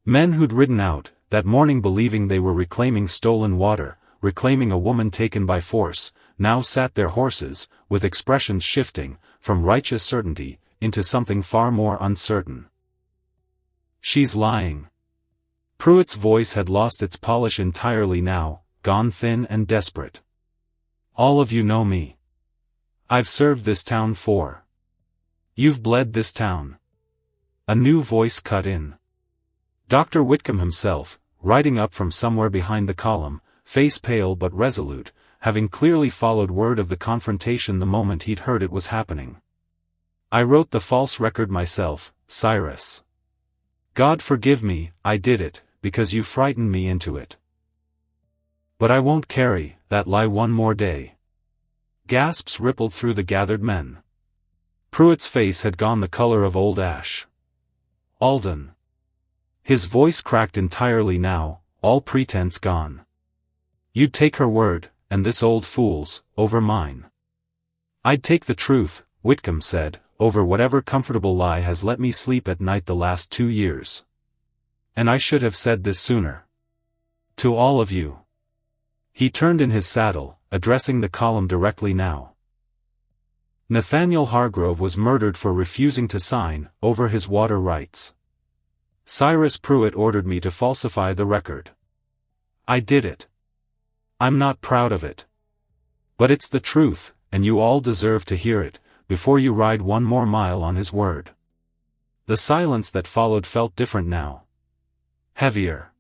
Speaker 1: Men who'd ridden out, that morning believing they were reclaiming stolen water, reclaiming a woman taken by force, now sat their horses, with expressions shifting, from righteous certainty, into something far more uncertain. She's lying. Pruitt's voice had lost its polish entirely now, gone thin and desperate. All of you know me. I've served this town for. You've bled this town. A new voice cut in. Dr. Whitcomb himself, riding up from somewhere behind the column, face pale but resolute, having clearly followed word of the confrontation the moment he'd heard it was happening. I wrote the false record myself, Cyrus. God forgive me, I did it, because you frightened me into it. But I won't carry that lie one more day. Gasps rippled through the gathered men. Pruitt's face had gone the color of old ash. Alden. His voice cracked entirely now, all pretense gone. You'd take her word, and this old fool's, over mine. I'd take the truth, Whitcomb said, over whatever comfortable lie has let me sleep at night the last 2 years. And I should have said this sooner. To all of you. He turned in his saddle, addressing the column directly now. Nathaniel Hargrove was murdered for refusing to sign over his water rights. Cyrus Pruitt ordered me to falsify the record. I did it. I'm not proud of it. But it's the truth, and you all deserve to hear it, before you ride one more mile on his word. The silence that followed felt different now. Heavier.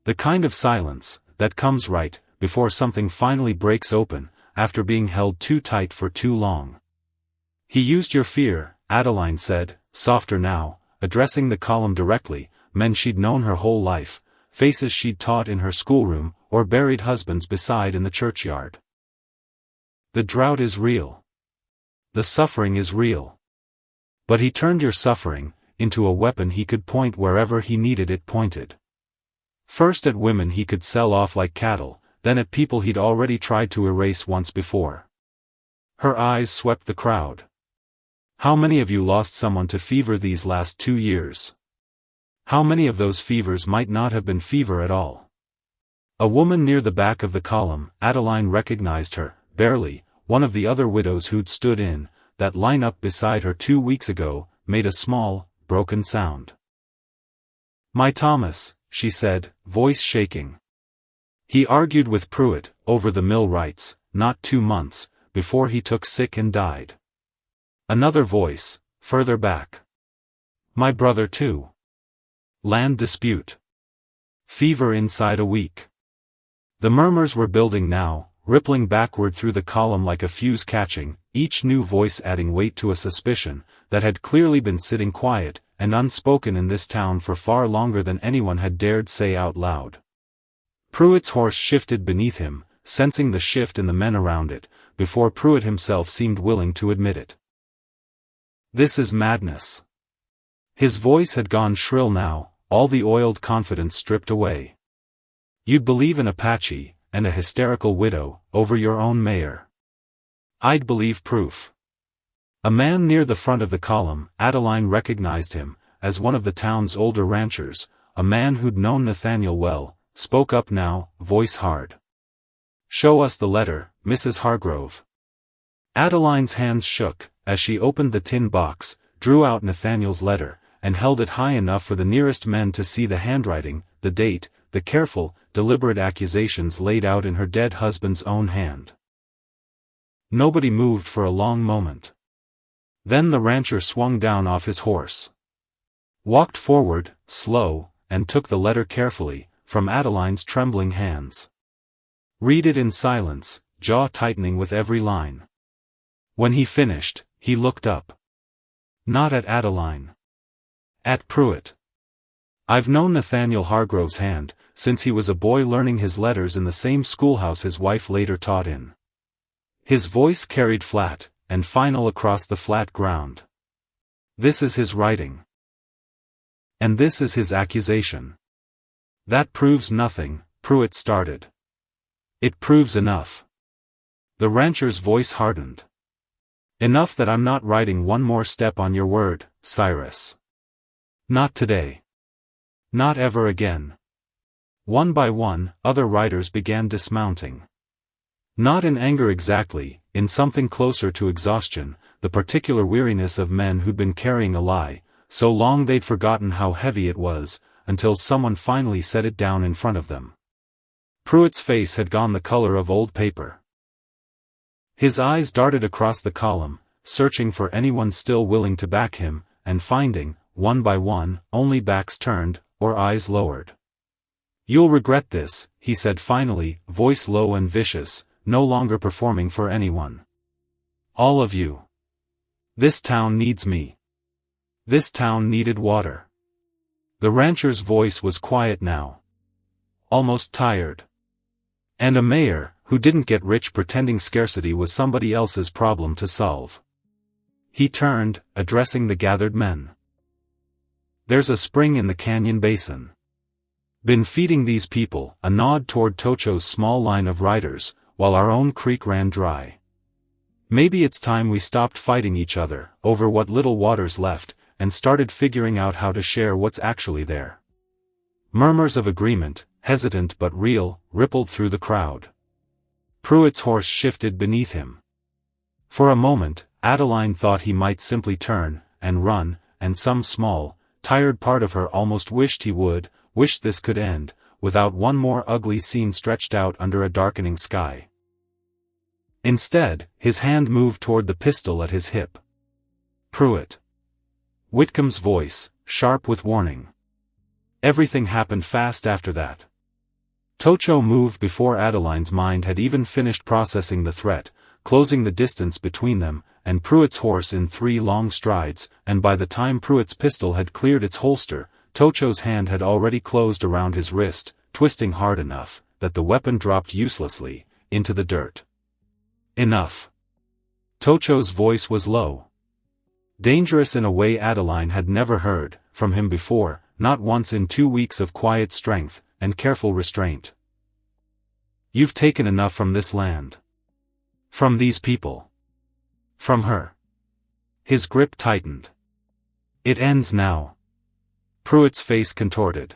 Speaker 1: The kind of silence that comes right before something finally breaks open, after being held too tight for too long. He used your fear, Adeline said, softer now, addressing the column directly, men she'd known her whole life, faces she'd taught in her schoolroom, or buried husbands beside in the churchyard. The drought is real. The suffering is real. But he turned your suffering into a weapon he could point wherever he needed it pointed. First at women he could sell off like cattle, then at people he'd already tried to erase once before. Her eyes swept the crowd. How many of you lost someone to fever these last 2 years? How many of those fevers might not have been fever at all? A woman near the back of the column, Adeline recognized her, barely, one of the other widows who'd stood in that lineup beside her 2 weeks ago, made a small, broken sound. My Thomas, she said, voice shaking. He argued with Pruitt over the mill rights, not 2 months before he took sick and died. Another voice, further back. My brother too. Land dispute. Fever inside a week. The murmurs were building now, rippling backward through the column like a fuse catching, each new voice adding weight to a suspicion that had clearly been sitting quiet and unspoken in this town for far longer than anyone had dared say out loud. Pruitt's horse shifted beneath him, sensing the shift in the men around it, before Pruitt himself seemed willing to admit it. This is madness. His voice had gone shrill now, all the oiled confidence stripped away. You'd believe an Apache, and a hysterical widow, over your own mayor. I'd believe proof. A man near the front of the column, Adeline recognized him, as one of the town's older ranchers, a man who'd known Nathaniel well, spoke up now, voice hard. Show us the letter, Mrs. Hargrove. Adeline's hands shook, as she opened the tin box, drew out Nathaniel's letter, and held it high enough for the nearest men to see the handwriting, the date, the careful, deliberate accusations laid out in her dead husband's own hand. Nobody moved for a long moment. Then the rancher swung down off his horse. Walked forward, slow, and took the letter carefully, from Adeline's trembling hands. Read it in silence, jaw tightening with every line. When he finished, he looked up. Not at Adeline. At Pruitt. I've known Nathaniel Hargrove's hand, since he was a boy learning his letters in the same schoolhouse his wife later taught in. His voice carried flat, and final across the flat ground. This is his writing. And this is his accusation. That proves nothing, Pruitt started. It proves enough. The rancher's voice hardened. Enough that I'm not writing one more step on your word, Cyrus. Not today. Not ever again. One by one, other riders began dismounting. Not in anger exactly, in something closer to exhaustion, the particular weariness of men who'd been carrying a lie, so long they'd forgotten how heavy it was, until someone finally set it down in front of them. Pruitt's face had gone the color of old paper. His eyes darted across the column, searching for anyone still willing to back him, and finding, one by one, only backs turned, or eyes lowered. You'll regret this, he said finally, voice low and vicious, no longer performing for anyone. All of you. This town needs me. This town needed water. The rancher's voice was quiet now. Almost tired. And a mayor, who didn't get rich pretending scarcity was somebody else's problem to solve. He turned, addressing the gathered men. There's a spring in the canyon basin. Been feeding these people, a nod toward Tocho's small line of riders, while our own creek ran dry. Maybe it's time we stopped fighting each other, over what little water's left, and started figuring out how to share what's actually there. Murmurs of agreement, hesitant but real, rippled through the crowd. Pruitt's horse shifted beneath him. For a moment, Adeline thought he might simply turn, and run, and some small, tired part of her almost wished he would, wished this could end, without one more ugly scene stretched out under a darkening sky. Instead, his hand moved toward the pistol at his hip. Pruitt. Whitcomb's voice, sharp with warning. Everything happened fast after that. Tocho moved before Adeline's mind had even finished processing the threat, closing the distance between them, and Pruitt's horse in 3 long strides, and by the time Pruitt's pistol had cleared its holster, Tocho's hand had already closed around his wrist, twisting hard enough, that the weapon dropped uselessly, into the dirt. Enough. Tocho's voice was low. Dangerous in a way Adeline had never heard, from him before, not once in 2 weeks of quiet strength, and careful restraint. You've taken enough from this land. From these people. From her. His grip tightened. It ends now. Pruitt's face contorted.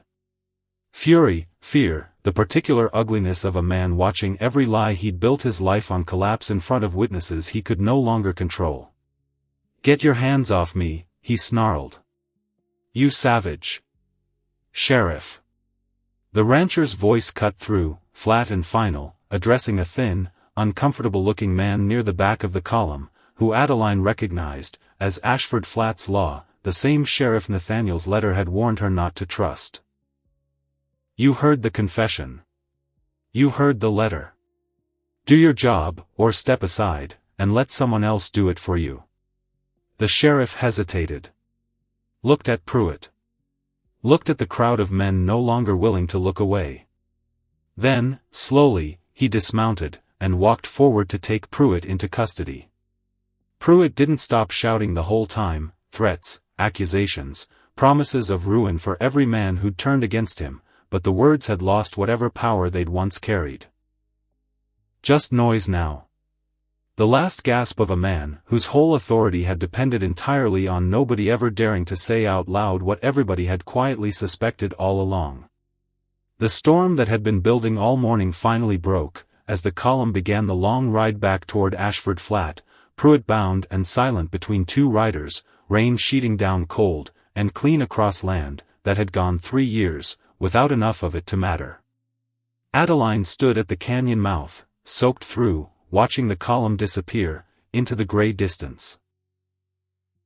Speaker 1: Fury, fear, the particular ugliness of a man watching every lie he'd built his life on collapse in front of witnesses he could no longer control. Get your hands off me, he snarled. You savage. Sheriff. The rancher's voice cut through, flat and final, addressing a thin, uncomfortable-looking man near the back of the column, who Adeline recognized, as Ashford Flat's law, the same sheriff Nathaniel's letter had warned her not to trust. You heard the confession. You heard the letter. Do your job, or step aside, and let someone else do it for you. The sheriff hesitated. Looked at Pruitt. Looked at the crowd of men no longer willing to look away. Then, slowly, he dismounted, and walked forward to take Pruitt into custody. Pruitt didn't stop shouting the whole time, threats, accusations, promises of ruin for every man who'd turned against him, but the words had lost whatever power they'd once carried. Just noise now. The last gasp of a man whose whole authority had depended entirely on nobody ever daring to say out loud what everybody had quietly suspected all along. The storm that had been building all morning finally broke, as the column began the long ride back toward Ashford Flat, Pruitt bound and silent between two riders, rain sheeting down cold and clean across land that had gone 3 years, without enough of it to matter. Adeline stood at the canyon mouth, soaked through, watching the column disappear into the gray distance.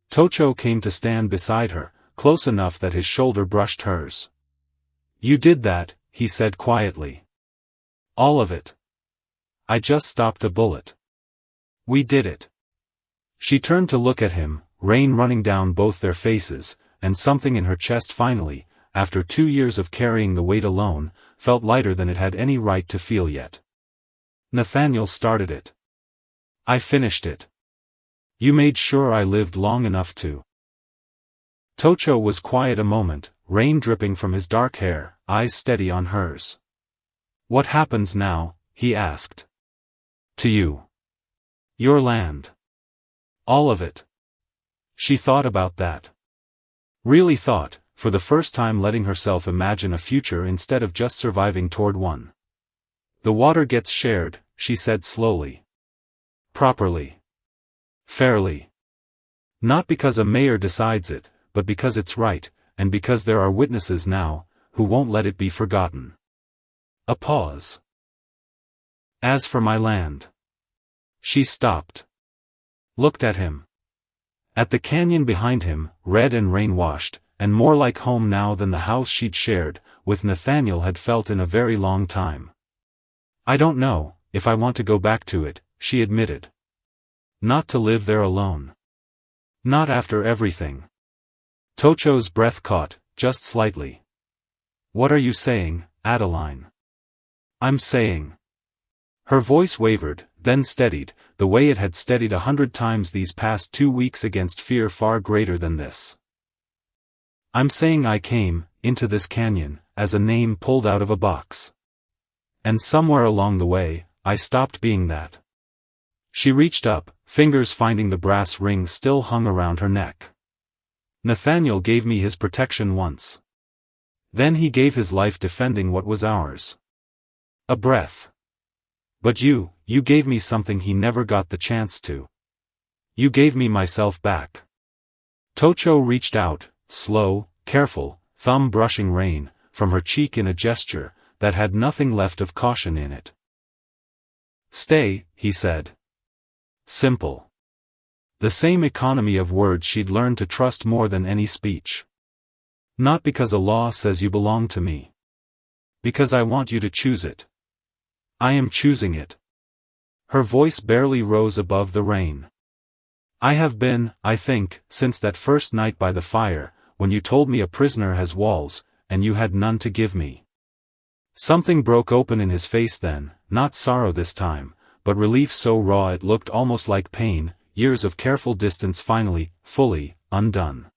Speaker 1: Tocho came to stand beside her, close enough that his shoulder brushed hers. You did that, he said quietly. All of it. I just stopped a bullet. We did it. She turned to look at him, rain running down both their faces, and something in her chest finally, after 2 years of carrying the weight alone, felt lighter than it had any right to feel yet. Nathaniel started it. I finished it. You made sure I lived long enough to. Tocho was quiet a moment, rain dripping from his dark hair, eyes steady on hers. What happens now? He asked. To you. Your land. All of it. She thought about that. Really thought, for the first time letting herself imagine a future instead of just surviving toward one. The water gets shared, she said slowly. Properly. Fairly. Not because a mayor decides it, but because it's right, and because there are witnesses now, who won't let it be forgotten. A pause. As for my land. She stopped. Looked at him. At the canyon behind him, red and rain-washed, and more like home now than the house she'd shared with Nathaniel had felt in a very long time. I don't know if I want to go back to it, she admitted. Not to live there alone. Not after everything. Tocho's breath caught, just slightly. What are you saying, Adeline? I'm saying. Her voice wavered, then steadied, the way it had steadied 100 times these past 2 weeks against fear far greater than this. I'm saying I came into this canyon as a name pulled out of a box. And somewhere along the way, I stopped being that. She reached up, fingers finding the brass ring still hung around her neck. Nathaniel gave me his protection once. Then he gave his life defending what was ours. A breath. But you gave me something he never got the chance to. You gave me myself back. Tocho reached out, slow, careful, thumb brushing rain from her cheek in a gesture that had nothing left of caution in it. Stay, he said. Simple. The same economy of words she'd learned to trust more than any speech. Not because a law says you belong to me. Because I want you to choose it. I am choosing it. Her voice barely rose above the rain. I have been, I think, since that first night by the fire, when you told me a prisoner has walls, and you had none to give me. Something broke open in his face then, not sorrow this time, but relief so raw it looked almost like pain, years of careful distance finally, fully, undone.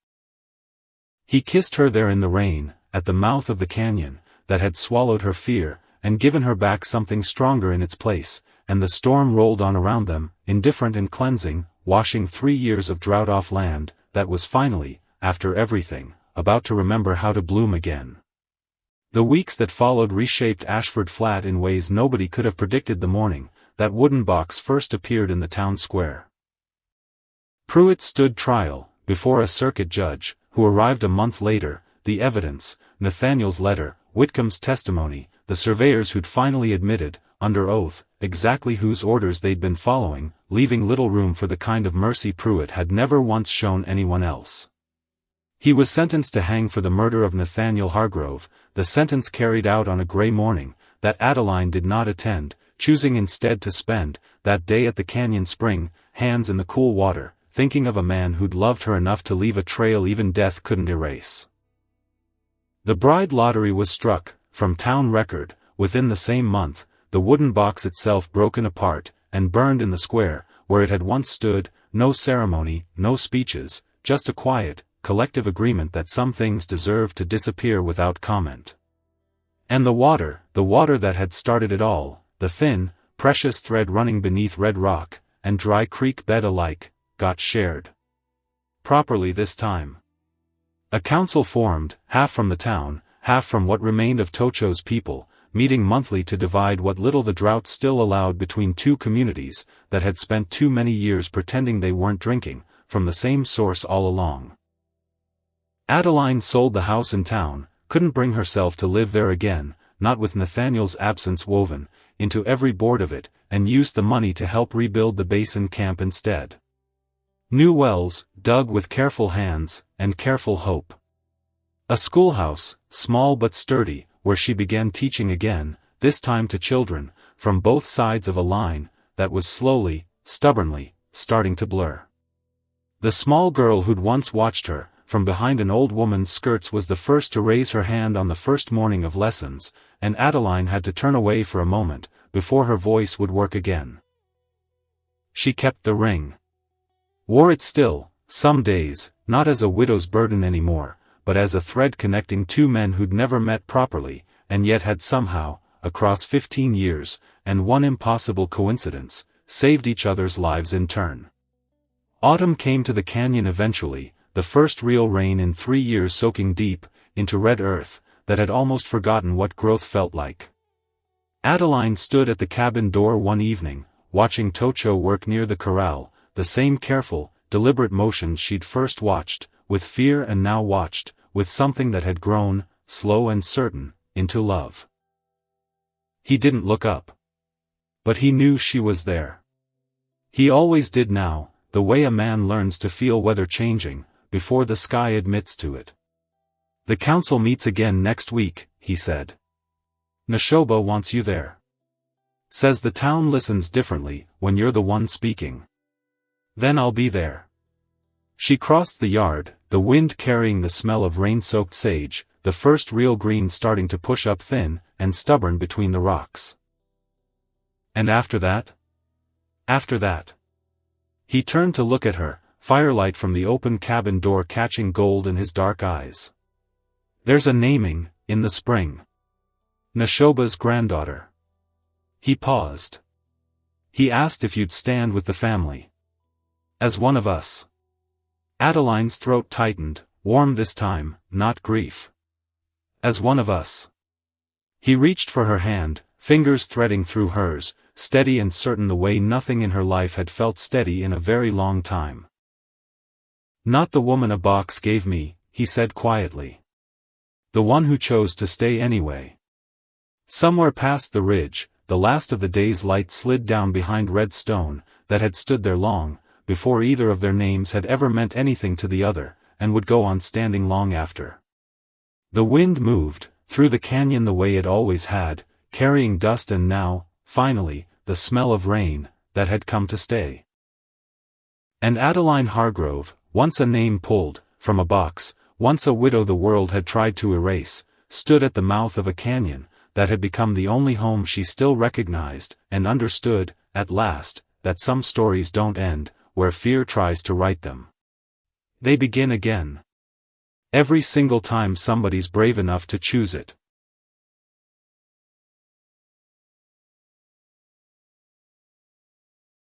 Speaker 1: He kissed her there in the rain, at the mouth of the canyon, that had swallowed her fear, and given her back something stronger in its place, and the storm rolled on around them, indifferent and cleansing, washing 3 years of drought off land, that was finally, after everything, about to remember how to bloom again. The weeks that followed reshaped Ashford Flat in ways nobody could have predicted the morning that wooden box first appeared in the town square. Pruitt stood trial, before a circuit judge, who arrived a month later, the evidence, Nathaniel's letter, Whitcomb's testimony, the surveyors who'd finally admitted, under oath, exactly whose orders they'd been following, leaving little room for the kind of mercy Pruitt had never once shown anyone else. He was sentenced to hang for the murder of Nathaniel Hargrove, the sentence carried out on a grey morning, that Adeline did not attend, choosing instead to spend, that day at the canyon spring, hands in the cool water, thinking of a man who'd loved her enough to leave a trail even death couldn't erase. The bride lottery was struck, from town record, within the same month, the wooden box itself broken apart, and burned in the square, where it had once stood, no ceremony, no speeches, just a quiet, collective agreement that some things deserved to disappear without comment. And the water that had started it all, the thin, precious thread running beneath red rock, and dry creek bed alike, got shared. Properly this time. A council formed, half from the town, half from what remained of Tocho's people, meeting monthly to divide what little the drought still allowed between two communities, that had spent too many years pretending they weren't drinking, from the same source all along. Adeline sold the house in town, couldn't bring herself to live there again, not with Nathaniel's absence woven into every board of it, and used the money to help rebuild the basin camp instead. New wells, dug with careful hands, and careful hope. A schoolhouse, small but sturdy, where she began teaching again, this time to children, from both sides of a line, that was slowly, stubbornly, starting to blur. The small girl who'd once watched her, from behind an old woman's skirts was the first to raise her hand on the first morning of lessons, and Adeline had to turn away for a moment, before her voice would work again. She kept the ring. Wore it still, some days, not as a widow's burden anymore, but as a thread connecting two men who'd never met properly, and yet had somehow, across 15 years, and one impossible coincidence, saved each other's lives in turn. Autumn came to the canyon eventually, the first real rain in 3 years soaking deep, into red earth, that had almost forgotten what growth felt like. Adeline stood at the cabin door one evening, watching Tocho work near the corral, the same careful, deliberate motions she'd first watched, with fear and now watched, with something that had grown, slow and certain, into love. He didn't look up. But he knew she was there. He always did now, the way a man learns to feel weather changing, before the sky admits to it. The council meets again next week, he said. Neshoba wants you there. Says the town listens differently, when you're the one speaking. Then I'll be there. She crossed the yard, the wind carrying the smell of rain-soaked sage, the first real green starting to push up thin and stubborn between the rocks. And after that? After that. He turned to look at her, firelight from the open cabin door catching gold in his dark eyes. There's a naming, in the spring. Neshoba's granddaughter. He paused. He asked if you'd stand with the family. As one of us. Adeline's throat tightened, warm this time, not grief. As one of us. He reached for her hand, fingers threading through hers, steady and certain the way nothing in her life had felt steady in a very long time. Not the woman a box gave me, he said quietly. The one who chose to stay anyway. Somewhere past the ridge, the last of the day's light slid down behind red stone, that had stood there long, before either of their names had ever meant anything to the other, and would go on standing long after. The wind moved, through the canyon the way it always had, carrying dust and now, finally, the smell of rain, that had come to stay. And Adeline Hargrove, once a name pulled, from a box, once a widow the world had tried to erase, stood at the mouth of a canyon, that had become the only home she still recognized, and understood, at last, that some stories don't end, where fear tries to write them. They begin again. Every single time somebody's brave enough to choose it.